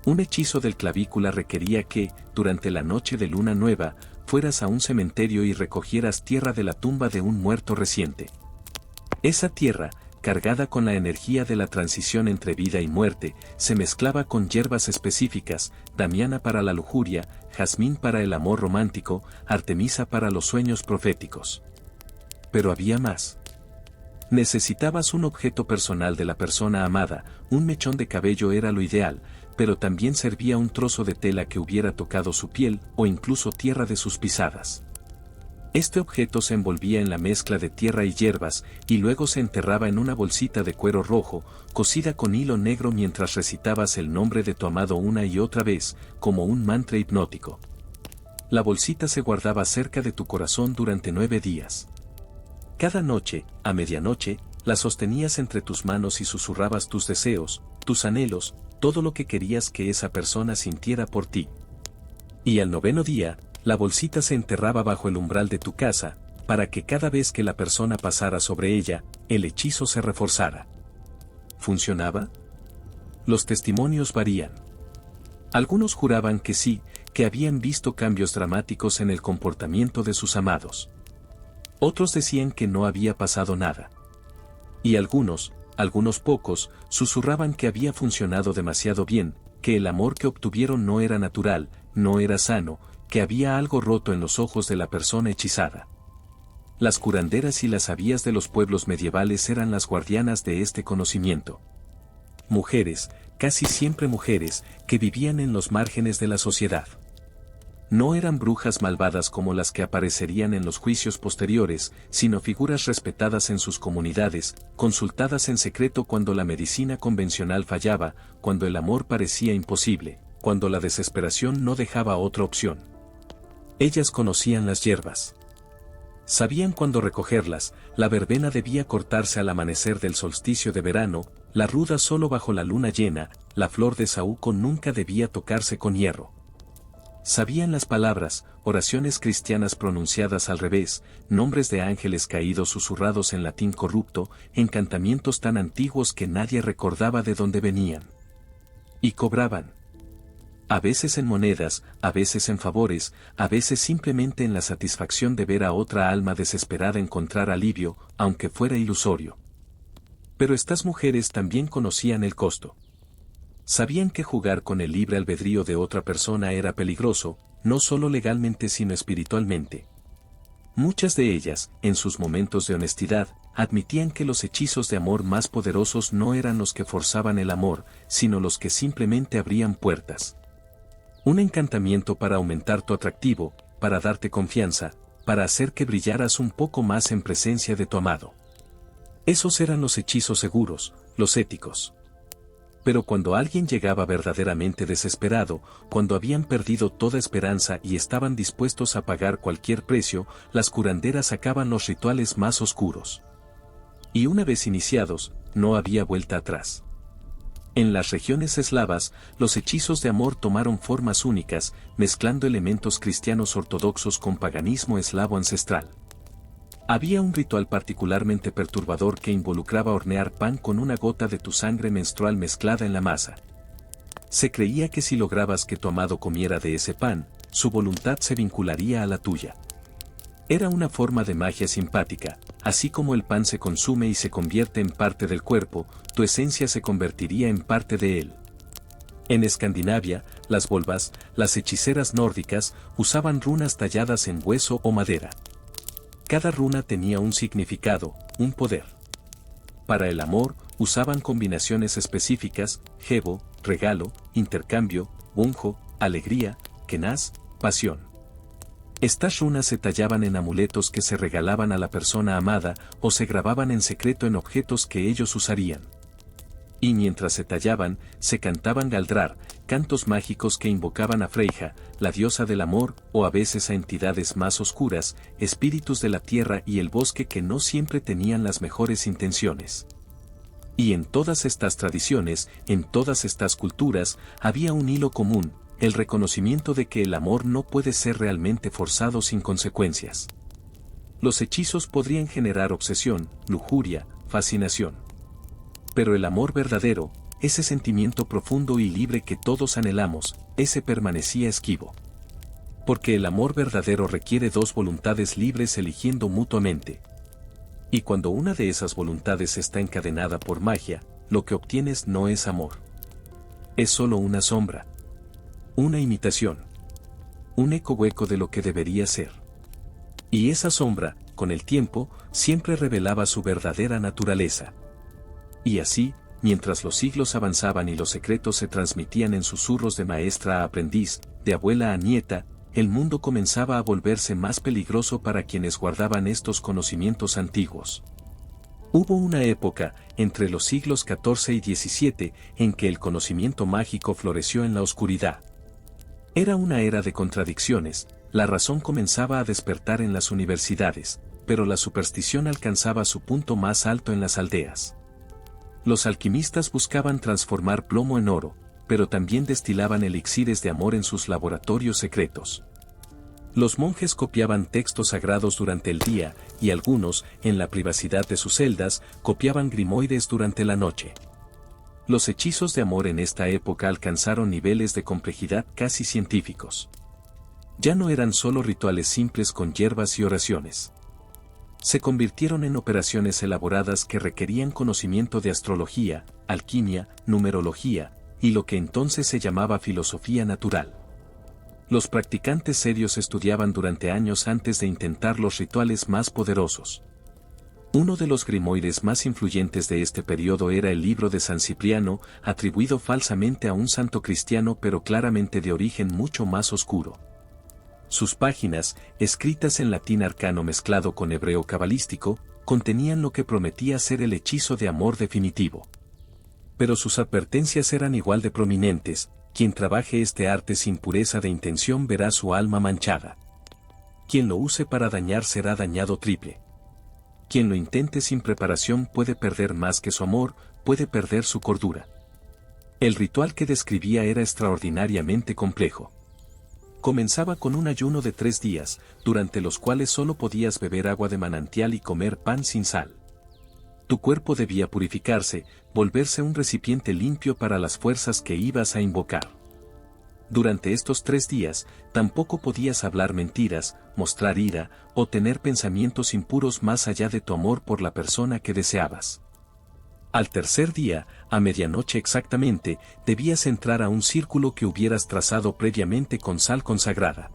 Un hechizo del clavícula requería que, durante la noche de luna nueva, fueras a un cementerio y recogieras tierra de la tumba de un muerto reciente. Esa tierra, cargada con la energía de la transición entre vida y muerte, se mezclaba con hierbas específicas, damiana para la lujuria, jazmín para el amor romántico, artemisa para los sueños proféticos. Pero había más. Necesitabas un objeto personal de la persona amada, un mechón de cabello era lo ideal, pero también servía un trozo de tela que hubiera tocado su piel o incluso tierra de sus pisadas. Este objeto se envolvía en la mezcla de tierra y hierbas y luego se enterraba en una bolsita de cuero rojo, cosida con hilo negro mientras recitabas el nombre de tu amado una y otra vez, como un mantra hipnótico. La bolsita se guardaba cerca de tu corazón durante 9 días. Cada noche, a medianoche, la sostenías entre tus manos y susurrabas tus deseos, tus anhelos, todo lo que querías que esa persona sintiera por ti. Y al 9º día, la bolsita se enterraba bajo el umbral de tu casa, para que cada vez que la persona pasara sobre ella, el hechizo se reforzara. ¿Funcionaba? Los testimonios varían. Algunos juraban que sí, que habían visto cambios dramáticos en el comportamiento de sus amados. Otros decían que no había pasado nada. Y algunos pocos, susurraban que había funcionado demasiado bien, que el amor que obtuvieron no era natural, no era sano, que había algo roto en los ojos de la persona hechizada. Las curanderas y las sabías de los pueblos medievales eran las guardianas de este conocimiento. Mujeres, casi siempre mujeres, que vivían en los márgenes de la sociedad. No eran brujas malvadas como las que aparecerían en los juicios posteriores, sino figuras respetadas en sus comunidades, consultadas en secreto cuando la medicina convencional fallaba, cuando el amor parecía imposible, cuando la desesperación no dejaba otra opción. Ellas conocían las hierbas. Sabían cuándo recogerlas, la verbena debía cortarse al amanecer del solsticio de verano, la ruda solo bajo la luna llena, la flor de saúco nunca debía tocarse con hierro. Sabían las palabras, oraciones cristianas pronunciadas al revés, nombres de ángeles caídos susurrados en latín corrupto, encantamientos tan antiguos que nadie recordaba de dónde venían. Y cobraban. A veces en monedas, a veces en favores, a veces simplemente en la satisfacción de ver a otra alma desesperada encontrar alivio, aunque fuera ilusorio. Pero estas mujeres también conocían el costo. Sabían que jugar con el libre albedrío de otra persona era peligroso, no solo legalmente sino espiritualmente. Muchas de ellas, en sus momentos de honestidad, admitían que los hechizos de amor más poderosos no eran los que forzaban el amor, sino los que simplemente abrían puertas. Un encantamiento para aumentar tu atractivo, para darte confianza, para hacer que brillaras un poco más en presencia de tu amado. Esos eran los hechizos seguros, los éticos. Pero cuando alguien llegaba verdaderamente desesperado, cuando habían perdido toda esperanza y estaban dispuestos a pagar cualquier precio, las curanderas sacaban los rituales más oscuros. Y una vez iniciados, no había vuelta atrás. En las regiones eslavas, los hechizos de amor tomaron formas únicas, mezclando elementos cristianos ortodoxos con paganismo eslavo ancestral. Había un ritual particularmente perturbador que involucraba hornear pan con una gota de tu sangre menstrual mezclada en la masa. Se creía que si lograbas que tu amado comiera de ese pan, su voluntad se vincularía a la tuya. Era una forma de magia simpática, así como el pan se consume y se convierte en parte del cuerpo, tu esencia se convertiría en parte de él. En Escandinavia, las volvas, las hechiceras nórdicas, usaban runas talladas en hueso o madera. Cada runa tenía un significado, un poder. Para el amor, usaban combinaciones específicas, jevo, regalo, intercambio, bunjo, alegría, kenaz, pasión. Estas runas se tallaban en amuletos que se regalaban a la persona amada o se grababan en secreto en objetos que ellos usarían. Y mientras se tallaban, se cantaban galdrar, cantos mágicos que invocaban a Freyja, la diosa del amor, o a veces a entidades más oscuras, espíritus de la tierra y el bosque que no siempre tenían las mejores intenciones. Y en todas estas tradiciones, en todas estas culturas, había un hilo común, el reconocimiento de que el amor no puede ser realmente forzado sin consecuencias. Los hechizos podrían generar obsesión, lujuria, fascinación. Pero el amor verdadero, ese sentimiento profundo y libre que todos anhelamos, ese permanecía esquivo. Porque el amor verdadero requiere dos voluntades libres eligiendo mutuamente. Y cuando una de esas voluntades está encadenada por magia, lo que obtienes no es amor. Es solo una sombra. Una imitación. Un eco hueco de lo que debería ser. Y esa sombra, con el tiempo, siempre revelaba su verdadera naturaleza. Y así, mientras los siglos avanzaban y los secretos se transmitían en susurros de maestra a aprendiz, de abuela a nieta, el mundo comenzaba a volverse más peligroso para quienes guardaban estos conocimientos antiguos. Hubo una época, entre los siglos XIV y XVII, en que el conocimiento mágico floreció en la oscuridad. Era una era de contradicciones, la razón comenzaba a despertar en las universidades, pero la superstición alcanzaba su punto más alto en las aldeas. Los alquimistas buscaban transformar plomo en oro, pero también destilaban elixires de amor en sus laboratorios secretos. Los monjes copiaban textos sagrados durante el día, y algunos, en la privacidad de sus celdas, copiaban grimoides durante la noche. Los hechizos de amor en esta época alcanzaron niveles de complejidad casi científicos. Ya no eran solo rituales simples con hierbas y oraciones. Se convirtieron en operaciones elaboradas que requerían conocimiento de astrología, alquimia, numerología, y lo que entonces se llamaba filosofía natural. Los practicantes serios estudiaban durante años antes de intentar los rituales más poderosos. Uno de los grimoides más influyentes de este periodo era el libro de San Cipriano, atribuido falsamente a un santo cristiano pero claramente de origen mucho más oscuro. Sus páginas, escritas en latín arcano mezclado con hebreo cabalístico, contenían lo que prometía ser el hechizo de amor definitivo. Pero sus advertencias eran igual de prominentes: quien trabaje este arte sin pureza de intención verá su alma manchada. Quien lo use para dañar será dañado triple. Quien lo intente sin preparación puede perder más que su amor, puede perder su cordura. El ritual que describía era extraordinariamente complejo. Comenzaba con un ayuno de 3 días, durante los cuales solo podías beber agua de manantial y comer pan sin sal. Tu cuerpo debía purificarse, volverse un recipiente limpio para las fuerzas que ibas a invocar. Durante estos 3 días, tampoco podías hablar mentiras, mostrar ira, o tener pensamientos impuros más allá de tu amor por la persona que deseabas. Al tercer día, a medianoche exactamente, debías entrar a un círculo que hubieras trazado previamente con sal consagrada.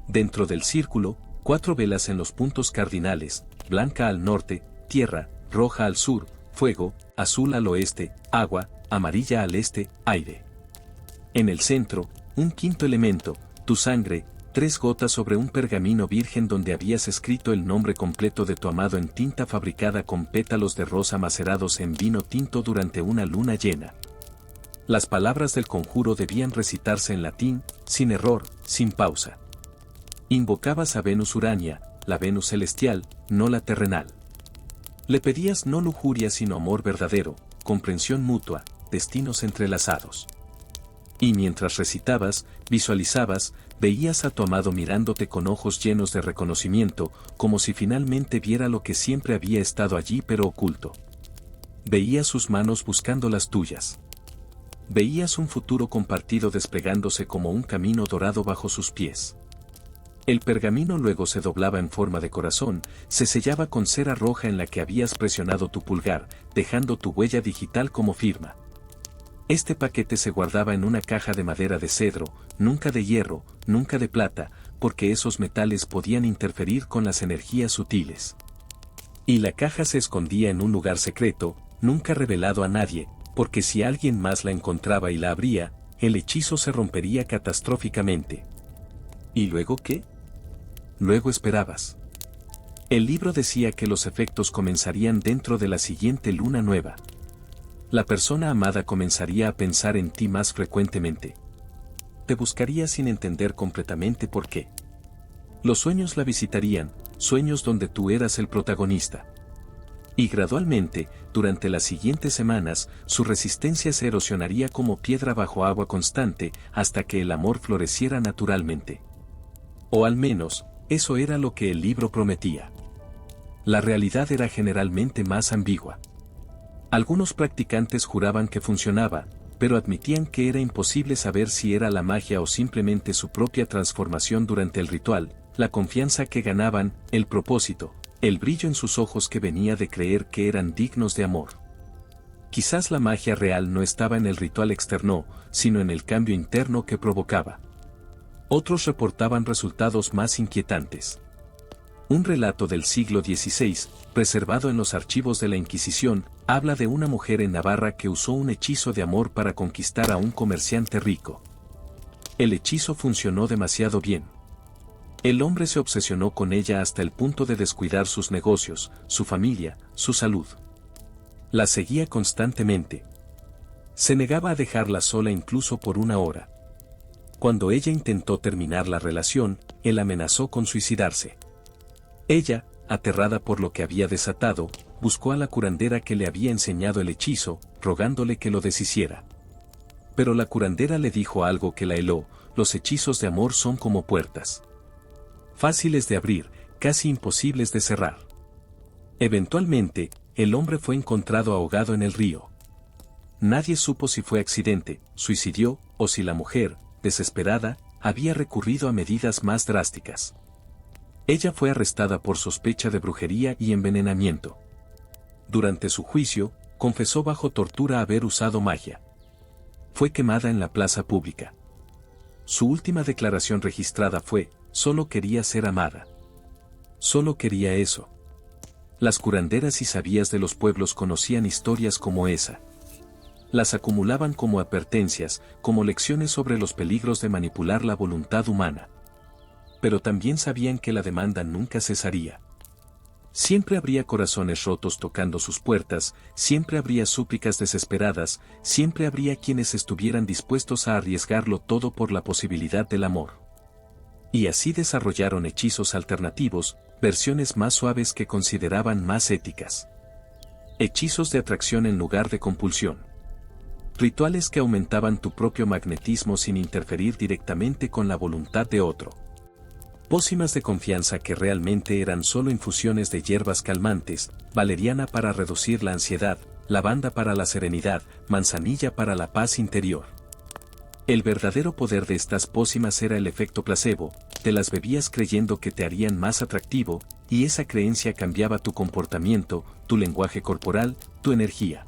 Dentro del círculo, 4 velas en los puntos cardinales, blanca al norte, tierra, roja al sur, fuego, azul al oeste, agua, amarilla al este, aire. En el centro, un quinto elemento, tu sangre, 3 gotas sobre un pergamino virgen donde habías escrito el nombre completo de tu amado en tinta fabricada con pétalos de rosa macerados en vino tinto durante una luna llena. Las palabras del conjuro debían recitarse en latín, sin error, sin pausa. Invocabas a Venus Urania, la Venus celestial, no la terrenal. Le pedías no lujuria sino amor verdadero, comprensión mutua, destinos entrelazados. Y mientras recitabas, visualizabas, veías a tu amado mirándote con ojos llenos de reconocimiento, como si finalmente viera lo que siempre había estado allí pero oculto. Veías sus manos buscando las tuyas. Veías un futuro compartido desplegándose como un camino dorado bajo sus pies. El pergamino luego se doblaba en forma de corazón, se sellaba con cera roja en la que habías presionado tu pulgar, dejando tu huella digital como firma. Este paquete se guardaba en una caja de madera de cedro, nunca de hierro, nunca de plata, porque esos metales podían interferir con las energías sutiles. Y la caja se escondía en un lugar secreto, nunca revelado a nadie, porque si alguien más la encontraba y la abría, el hechizo se rompería catastróficamente. ¿Y luego qué? Luego esperabas. El libro decía que los efectos comenzarían dentro de la siguiente luna nueva. La persona amada comenzaría a pensar en ti más frecuentemente. Te buscaría sin entender completamente por qué. Los sueños la visitarían, sueños donde tú eras el protagonista. Y gradualmente, durante las siguientes semanas, su resistencia se erosionaría como piedra bajo agua constante hasta que el amor floreciera naturalmente. O al menos, eso era lo que el libro prometía. La realidad era generalmente más ambigua. Algunos practicantes juraban que funcionaba, pero admitían que era imposible saber si era la magia o simplemente su propia transformación durante el ritual, la confianza que ganaban, el propósito, el brillo en sus ojos que venía de creer que eran dignos de amor. Quizás la magia real no estaba en el ritual externo, sino en el cambio interno que provocaba. Otros reportaban resultados más inquietantes. Un relato del siglo XVI, preservado en los archivos de la Inquisición, habla de una mujer en Navarra que usó un hechizo de amor para conquistar a un comerciante rico. El hechizo funcionó demasiado bien. El hombre se obsesionó con ella hasta el punto de descuidar sus negocios, su familia, su salud. La seguía constantemente. Se negaba a dejarla sola incluso por una hora. Cuando ella intentó terminar la relación, él amenazó con suicidarse. Ella, aterrada por lo que había desatado, buscó a la curandera que le había enseñado el hechizo, rogándole que lo deshiciera. Pero la curandera le dijo algo que la heló: los hechizos de amor son como puertas. Fáciles de abrir, casi imposibles de cerrar. Eventualmente, el hombre fue encontrado ahogado en el río. Nadie supo si fue accidente, suicidio, o si la mujer, desesperada, había recurrido a medidas más drásticas. Ella fue arrestada por sospecha de brujería y envenenamiento. Durante su juicio, confesó bajo tortura haber usado magia. Fue quemada en la plaza pública. Su última declaración registrada fue: solo quería ser amada. Solo quería eso. Las curanderas y sabías de los pueblos conocían historias como esa. Las acumulaban como advertencias, como lecciones sobre los peligros de manipular la voluntad humana. Pero también sabían que la demanda nunca cesaría. Siempre habría corazones rotos tocando sus puertas, siempre habría súplicas desesperadas, siempre habría quienes estuvieran dispuestos a arriesgarlo todo por la posibilidad del amor. Y así desarrollaron hechizos alternativos, versiones más suaves que consideraban más éticas. Hechizos de atracción en lugar de compulsión. Rituales que aumentaban tu propio magnetismo sin interferir directamente con la voluntad de otro. Pócimas de confianza que realmente eran solo infusiones de hierbas calmantes, valeriana para reducir la ansiedad, lavanda para la serenidad, manzanilla para la paz interior. El verdadero poder de estas pócimas era el efecto placebo, te las bebías creyendo que te harían más atractivo, y esa creencia cambiaba tu comportamiento, tu lenguaje corporal, tu energía.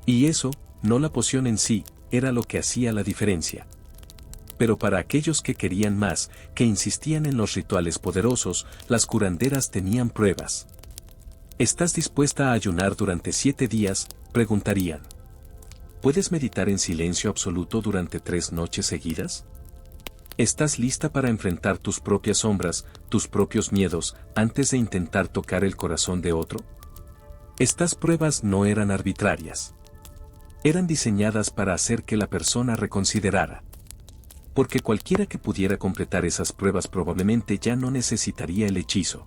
Y eso, no la poción en sí, era lo que hacía la diferencia. Pero para aquellos que querían más, que insistían en los rituales poderosos, las curanderas tenían pruebas. ¿Estás dispuesta a ayunar durante 7 días?, preguntarían. ¿Puedes meditar en silencio absoluto durante 3 noches seguidas? ¿Estás lista para enfrentar tus propias sombras, tus propios miedos, antes de intentar tocar el corazón de otro? Estas pruebas no eran arbitrarias. Eran diseñadas para hacer que la persona reconsiderara. Porque cualquiera que pudiera completar esas pruebas probablemente ya no necesitaría el hechizo.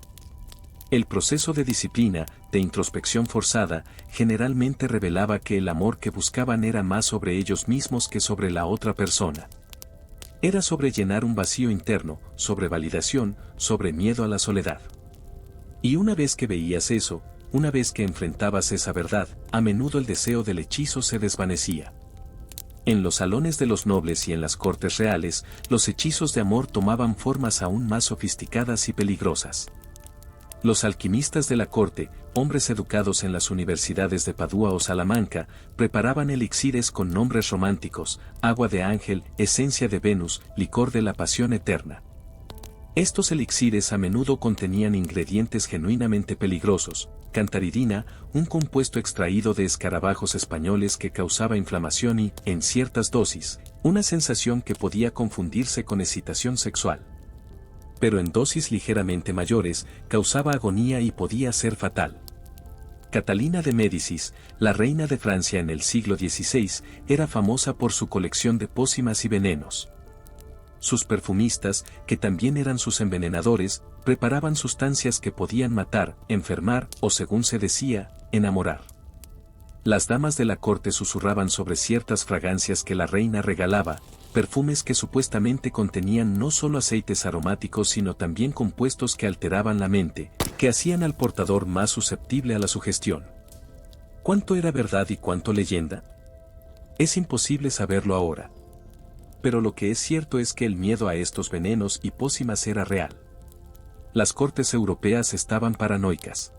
El proceso de disciplina, de introspección forzada, generalmente revelaba que el amor que buscaban era más sobre ellos mismos que sobre la otra persona. Era sobre llenar un vacío interno, sobre validación, sobre miedo a la soledad. Y una vez que veías eso, una vez que enfrentabas esa verdad, a menudo el deseo del hechizo se desvanecía. En los salones de los nobles y en las cortes reales, los hechizos de amor tomaban formas aún más sofisticadas y peligrosas. Los alquimistas de la corte, hombres educados en las universidades de Padua o Salamanca, preparaban elixires con nombres románticos, agua de ángel, esencia de Venus, licor de la pasión eterna. Estos elixires a menudo contenían ingredientes genuinamente peligrosos, cantaridina, un compuesto extraído de escarabajos españoles que causaba inflamación y, en ciertas dosis, una sensación que podía confundirse con excitación sexual. Pero en dosis ligeramente mayores, causaba agonía y podía ser fatal. Catalina de Médicis, la reina de Francia en el siglo XVI, era famosa por su colección de pócimas y venenos. Sus perfumistas, que también eran sus envenenadores, preparaban sustancias que podían matar, enfermar o, según se decía, enamorar. Las damas de la corte susurraban sobre ciertas fragancias que la reina regalaba, perfumes que supuestamente contenían no solo aceites aromáticos sino también compuestos que alteraban la mente, que hacían al portador más susceptible a la sugestión. ¿Cuánto era verdad y cuánto leyenda? Es imposible saberlo ahora. Pero lo que es cierto es que el miedo a estos venenos y pócimas era real. Las cortes europeas estaban paranoicas.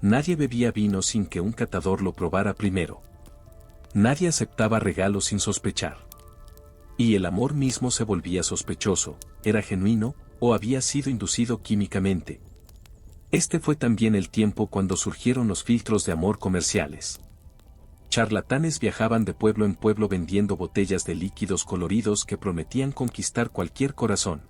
Nadie bebía vino sin que un catador lo probara primero. Nadie aceptaba regalos sin sospechar. Y el amor mismo se volvía sospechoso, ¿era genuino o había sido inducido químicamente? Este fue también el tiempo cuando surgieron los filtros de amor comerciales. Charlatanes viajaban de pueblo en pueblo vendiendo botellas de líquidos coloridos que prometían conquistar cualquier corazón.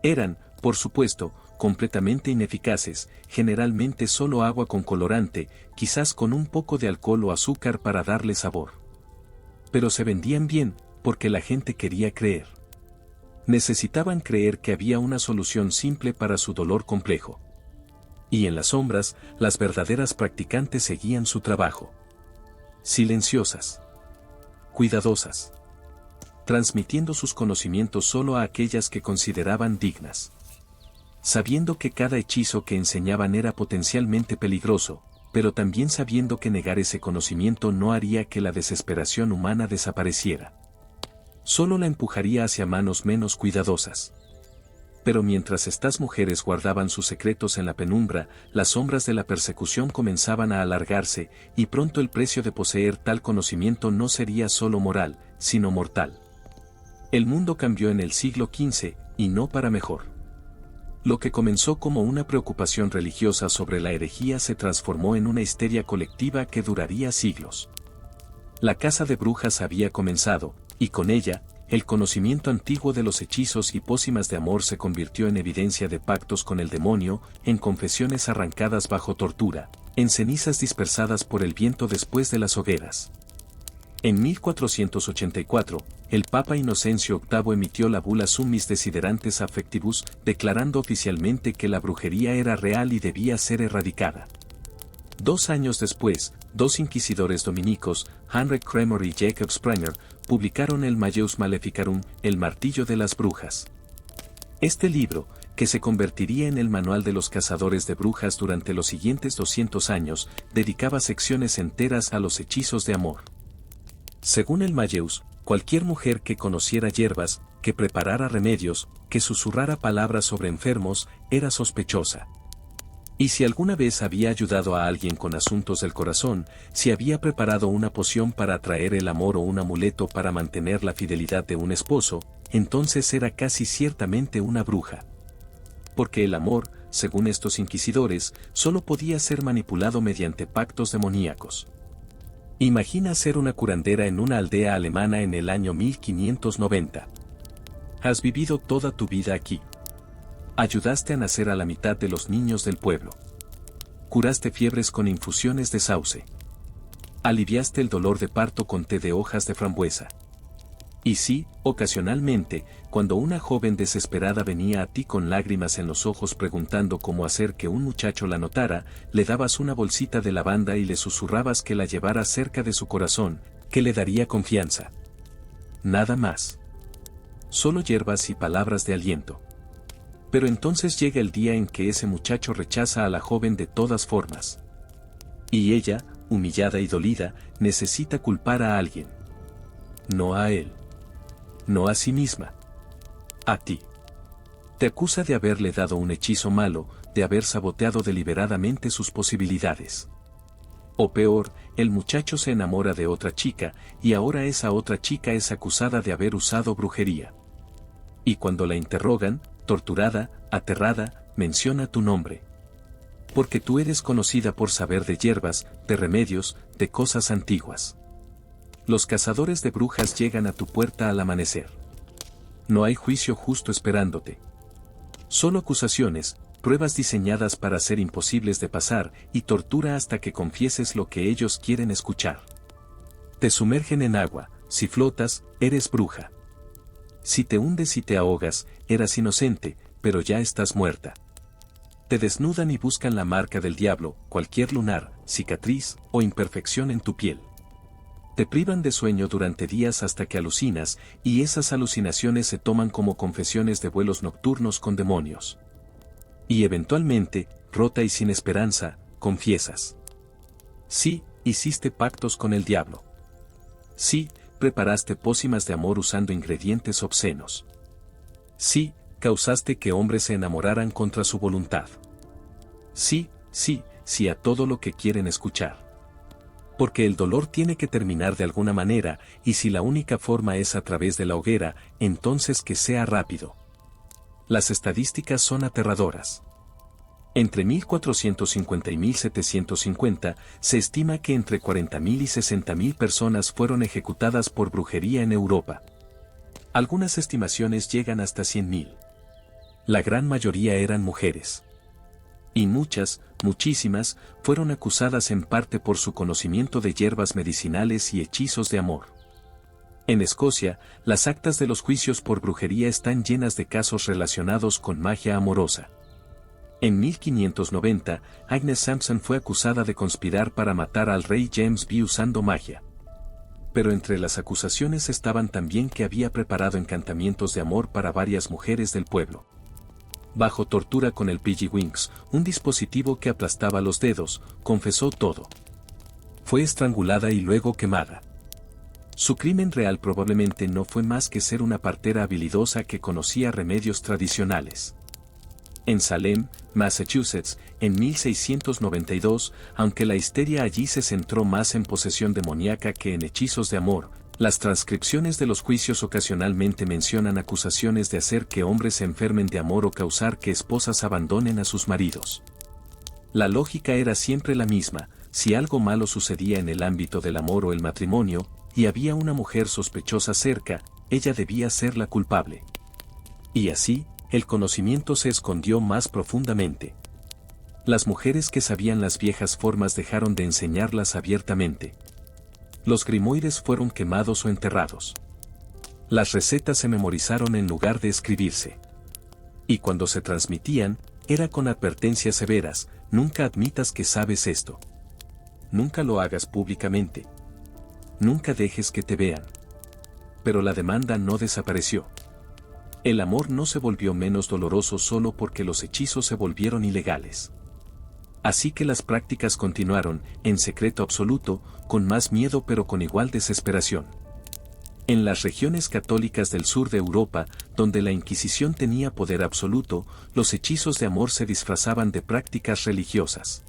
Eran, por supuesto, completamente ineficaces, generalmente solo agua con colorante, quizás con un poco de alcohol o azúcar para darle sabor. Pero se vendían bien, porque la gente quería creer. Necesitaban creer que había una solución simple para su dolor complejo. Y en las sombras, las verdaderas practicantes seguían su trabajo. Silenciosas. Cuidadosas. Transmitiendo sus conocimientos solo a aquellas que consideraban dignas. Sabiendo que cada hechizo que enseñaban era potencialmente peligroso, pero también sabiendo que negar ese conocimiento no haría que la desesperación humana desapareciera. Solo la empujaría hacia manos menos cuidadosas. Pero mientras estas mujeres guardaban sus secretos en la penumbra, las sombras de la persecución comenzaban a alargarse, y pronto el precio de poseer tal conocimiento no sería solo moral, sino mortal. El mundo cambió en el siglo XV, y no para mejor. Lo que comenzó como una preocupación religiosa sobre la herejía se transformó en una histeria colectiva que duraría siglos. La caza de brujas había comenzado, y con ella, el conocimiento antiguo de los hechizos y pócimas de amor se convirtió en evidencia de pactos con el demonio, en confesiones arrancadas bajo tortura, en cenizas dispersadas por el viento después de las hogueras. En 1484, el Papa Inocencio VIII emitió la bula Summis Desiderantes Affectivus, declarando oficialmente que la brujería era real y debía ser erradicada. 2 años después, 2 inquisidores dominicos, Heinrich Kramer y Jacob Sprenger, publicaron el Malleus Maleficarum, el martillo de las brujas. Este libro, que se convertiría en el manual de los cazadores de brujas durante los siguientes 200 años, dedicaba secciones enteras a los hechizos de amor. Según el Malleus, cualquier mujer que conociera hierbas, que preparara remedios, que susurrara palabras sobre enfermos, era sospechosa. Y si alguna vez había ayudado a alguien con asuntos del corazón, si había preparado una poción para atraer el amor o un amuleto para mantener la fidelidad de un esposo, entonces era casi ciertamente una bruja. Porque el amor, según estos inquisidores, solo podía ser manipulado mediante pactos demoníacos. Imagina ser una curandera en una aldea alemana en el año 1590. Has vivido toda tu vida aquí. Ayudaste a nacer a la mitad de los niños del pueblo. Curaste fiebres con infusiones de sauce. Aliviaste el dolor de parto con té de hojas de frambuesa. Y sí, ocasionalmente, cuando una joven desesperada venía a ti con lágrimas en los ojos preguntando cómo hacer que un muchacho la notara, le dabas una bolsita de lavanda y le susurrabas que la llevara cerca de su corazón, que le daría confianza. Nada más. Solo hierbas y palabras de aliento. Pero entonces llega el día en que ese muchacho rechaza a la joven de todas formas. Y ella, humillada y dolida, necesita culpar a alguien. No a él. No a sí misma. A ti. Te acusa de haberle dado un hechizo malo, de haber saboteado deliberadamente sus posibilidades. O peor, el muchacho se enamora de otra chica, y ahora esa otra chica es acusada de haber usado brujería. Y cuando la interrogan, torturada, aterrada, menciona tu nombre. Porque tú eres conocida por saber de hierbas, de remedios, de cosas antiguas. Los cazadores de brujas llegan a tu puerta al amanecer. No hay juicio justo esperándote. Solo acusaciones, pruebas diseñadas para ser imposibles de pasar, y tortura hasta que confieses lo que ellos quieren escuchar. Te sumergen en agua, si flotas, eres bruja. Si te hundes y te ahogas, eras inocente, pero ya estás muerta. Te desnudan y buscan la marca del diablo, cualquier lunar, cicatriz o imperfección en tu piel. Te privan de sueño durante días hasta que alucinas, y esas alucinaciones se toman como confesiones de vuelos nocturnos con demonios. Y eventualmente, rota y sin esperanza, confiesas. Sí, hiciste pactos con el diablo. Sí, preparaste pócimas de amor usando ingredientes obscenos. Sí, causaste que hombres se enamoraran contra su voluntad. Sí, sí, sí a todo lo que quieren escuchar. Porque el dolor tiene que terminar de alguna manera, y si la única forma es a través de la hoguera, entonces que sea rápido. Las estadísticas son aterradoras. Entre 1450 y 1750, se estima que entre 40.000 y 60.000 personas fueron ejecutadas por brujería en Europa. Algunas estimaciones llegan hasta 100.000. La gran mayoría eran mujeres. Y muchas, muchísimas, fueron acusadas en parte por su conocimiento de hierbas medicinales y hechizos de amor. En Escocia, las actas de los juicios por brujería están llenas de casos relacionados con magia amorosa. En 1590, Agnes Sampson fue acusada de conspirar para matar al rey James V usando magia. Pero entre las acusaciones estaban también que había preparado encantamientos de amor para varias mujeres del pueblo. Bajo tortura con el Piggy Winks, un dispositivo que aplastaba los dedos, confesó todo. Fue estrangulada y luego quemada. Su crimen real probablemente no fue más que ser una partera habilidosa que conocía remedios tradicionales. En Salem, Massachusetts, en 1692, aunque la histeria allí se centró más en posesión demoníaca que en hechizos de amor, las transcripciones de los juicios ocasionalmente mencionan acusaciones de hacer que hombres se enfermen de amor o causar que esposas abandonen a sus maridos. La lógica era siempre la misma: si algo malo sucedía en el ámbito del amor o el matrimonio, y había una mujer sospechosa cerca, ella debía ser la culpable. Y así, el conocimiento se escondió más profundamente. Las mujeres que sabían las viejas formas dejaron de enseñarlas abiertamente. Los grimoires fueron quemados o enterrados. Las recetas se memorizaron en lugar de escribirse. Y cuando se transmitían, era con advertencias severas: nunca admitas que sabes esto. Nunca lo hagas públicamente. Nunca dejes que te vean. Pero la demanda no desapareció. El amor no se volvió menos doloroso solo porque los hechizos se volvieron ilegales. Así que las prácticas continuaron, en secreto absoluto, con más miedo pero con igual desesperación. En las regiones católicas del sur de Europa, donde la Inquisición tenía poder absoluto, los hechizos de amor se disfrazaban de prácticas religiosas.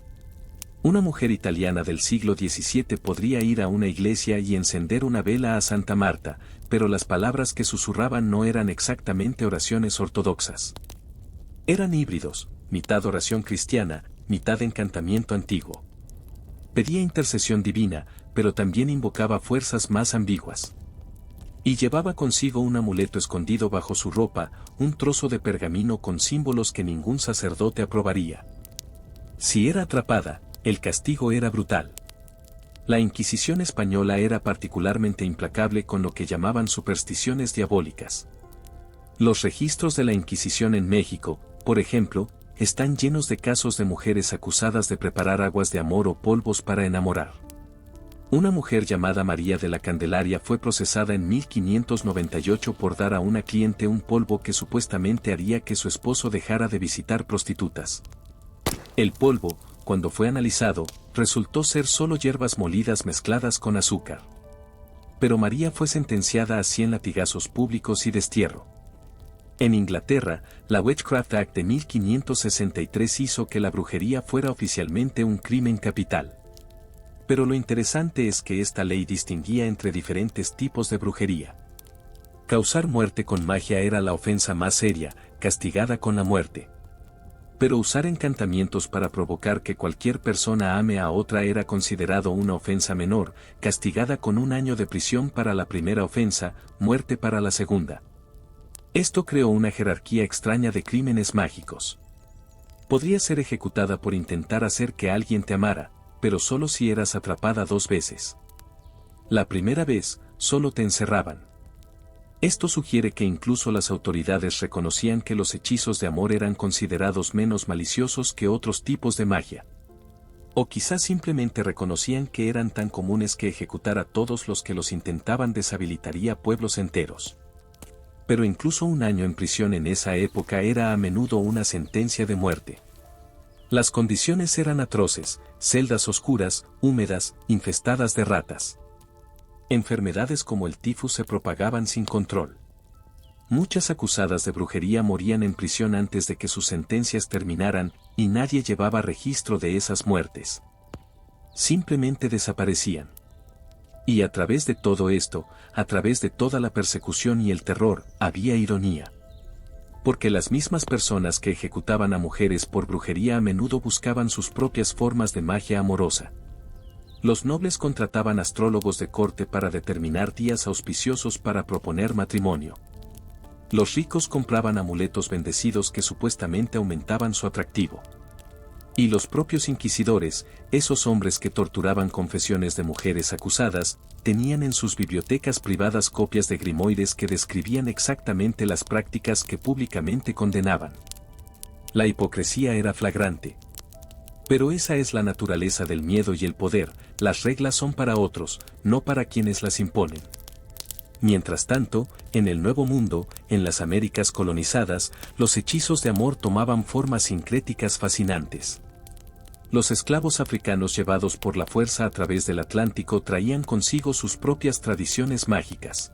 Una mujer italiana del siglo XVII podría ir a una iglesia y encender una vela a Santa Marta, pero las palabras que susurraban no eran exactamente oraciones ortodoxas. Eran híbridos, mitad oración cristiana, mitad encantamiento antiguo. Pedía intercesión divina, pero también invocaba fuerzas más ambiguas. Y llevaba consigo un amuleto escondido bajo su ropa, un trozo de pergamino con símbolos que ningún sacerdote aprobaría. Si era atrapada, el castigo era brutal. La Inquisición española era particularmente implacable con lo que llamaban supersticiones diabólicas. Los registros de la Inquisición en México, por ejemplo, están llenos de casos de mujeres acusadas de preparar aguas de amor o polvos para enamorar. Una mujer llamada María de la Candelaria fue procesada en 1598 por dar a una cliente un polvo que supuestamente haría que su esposo dejara de visitar prostitutas. El polvo, cuando fue analizado, resultó ser solo hierbas molidas mezcladas con azúcar. Pero María fue sentenciada a 100 latigazos públicos y destierro. En Inglaterra, la Witchcraft Act de 1563 hizo que la brujería fuera oficialmente un crimen capital. Pero lo interesante es que esta ley distinguía entre diferentes tipos de brujería. Causar muerte con magia era la ofensa más seria, castigada con la muerte. Pero usar encantamientos para provocar que cualquier persona ame a otra era considerado una ofensa menor, castigada con 1 año de prisión para la primera ofensa, muerte para la segunda. Esto creó una jerarquía extraña de crímenes mágicos. Podrías ser ejecutada por intentar hacer que alguien te amara, pero solo si eras atrapada 2 veces. La primera vez, solo te encerraban. Esto sugiere que incluso las autoridades reconocían que los hechizos de amor eran considerados menos maliciosos que otros tipos de magia. O quizás simplemente reconocían que eran tan comunes que ejecutar a todos los que los intentaban deshabilitaría pueblos enteros. Pero incluso 1 año en prisión en esa época era a menudo una sentencia de muerte. Las condiciones eran atroces: celdas oscuras, húmedas, infestadas de ratas. Enfermedades como el tifus se propagaban sin control. Muchas acusadas de brujería morían en prisión antes de que sus sentencias terminaran, y nadie llevaba registro de esas muertes. Simplemente desaparecían. Y a través de todo esto, a través de toda la persecución y el terror, había ironía. Porque las mismas personas que ejecutaban a mujeres por brujería a menudo buscaban sus propias formas de magia amorosa. Los nobles contrataban astrólogos de corte para determinar días auspiciosos para proponer matrimonio. Los ricos compraban amuletos bendecidos que supuestamente aumentaban su atractivo. Y los propios inquisidores, esos hombres que torturaban confesiones de mujeres acusadas, tenían en sus bibliotecas privadas copias de grimoires que describían exactamente las prácticas que públicamente condenaban. La hipocresía era flagrante. Pero esa es la naturaleza del miedo y el poder: las reglas son para otros, no para quienes las imponen. Mientras tanto, en el Nuevo Mundo, en las Américas colonizadas, los hechizos de amor tomaban formas sincréticas fascinantes. Los esclavos africanos llevados por la fuerza a través del Atlántico traían consigo sus propias tradiciones mágicas.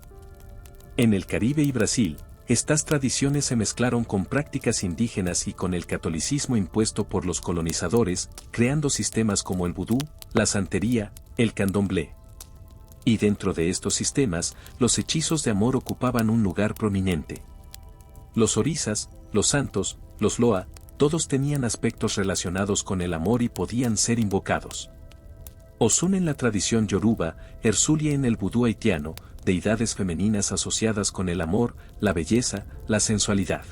En el Caribe y Brasil, estas tradiciones se mezclaron con prácticas indígenas y con el catolicismo impuesto por los colonizadores, creando sistemas como el vudú, la santería, el candomblé. Y dentro de estos sistemas, los hechizos de amor ocupaban un lugar prominente. Los orisas, los santos, los loa, todos tenían aspectos relacionados con el amor y podían ser invocados. Osun en la tradición yoruba, Erzulie en el vudú haitiano, deidades femeninas asociadas con el amor, la belleza, la sensualidad.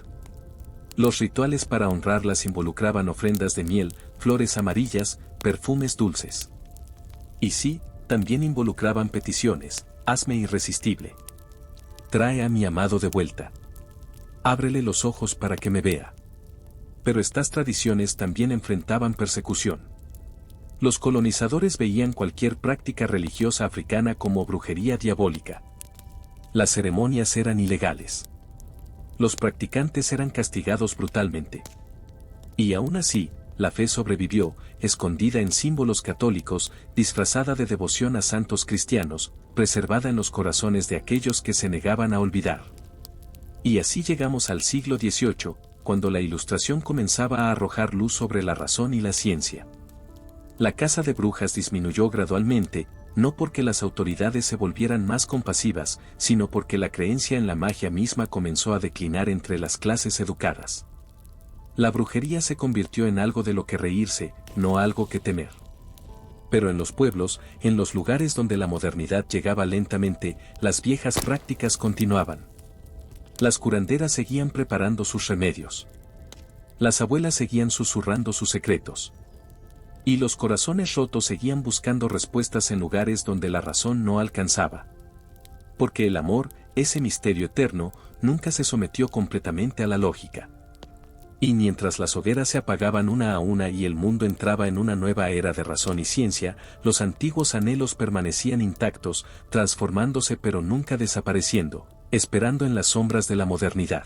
Los rituales para honrarlas involucraban ofrendas de miel, flores amarillas, perfumes dulces. Y sí, también involucraban peticiones: hazme irresistible. Trae a mi amado de vuelta. Ábrele los ojos para que me vea. Pero estas tradiciones también enfrentaban persecución. Los colonizadores veían cualquier práctica religiosa africana como brujería diabólica. Las ceremonias eran ilegales. Los practicantes eran castigados brutalmente. Y aún así, la fe sobrevivió, escondida en símbolos católicos, disfrazada de devoción a santos cristianos, preservada en los corazones de aquellos que se negaban a olvidar. Y así llegamos al siglo XVIII, cuando la Ilustración comenzaba a arrojar luz sobre la razón y la ciencia. La caza de brujas disminuyó gradualmente, no porque las autoridades se volvieran más compasivas, sino porque la creencia en la magia misma comenzó a declinar entre las clases educadas. La brujería se convirtió en algo de lo que reírse, no algo que temer. Pero en los pueblos, en los lugares donde la modernidad llegaba lentamente, las viejas prácticas continuaban. Las curanderas seguían preparando sus remedios. Las abuelas seguían susurrando sus secretos. Y los corazones rotos seguían buscando respuestas en lugares donde la razón no alcanzaba. Porque el amor, ese misterio eterno, nunca se sometió completamente a la lógica. Y mientras las hogueras se apagaban una a una y el mundo entraba en una nueva era de razón y ciencia, los antiguos anhelos permanecían intactos, transformándose pero nunca desapareciendo, esperando en las sombras de la modernidad.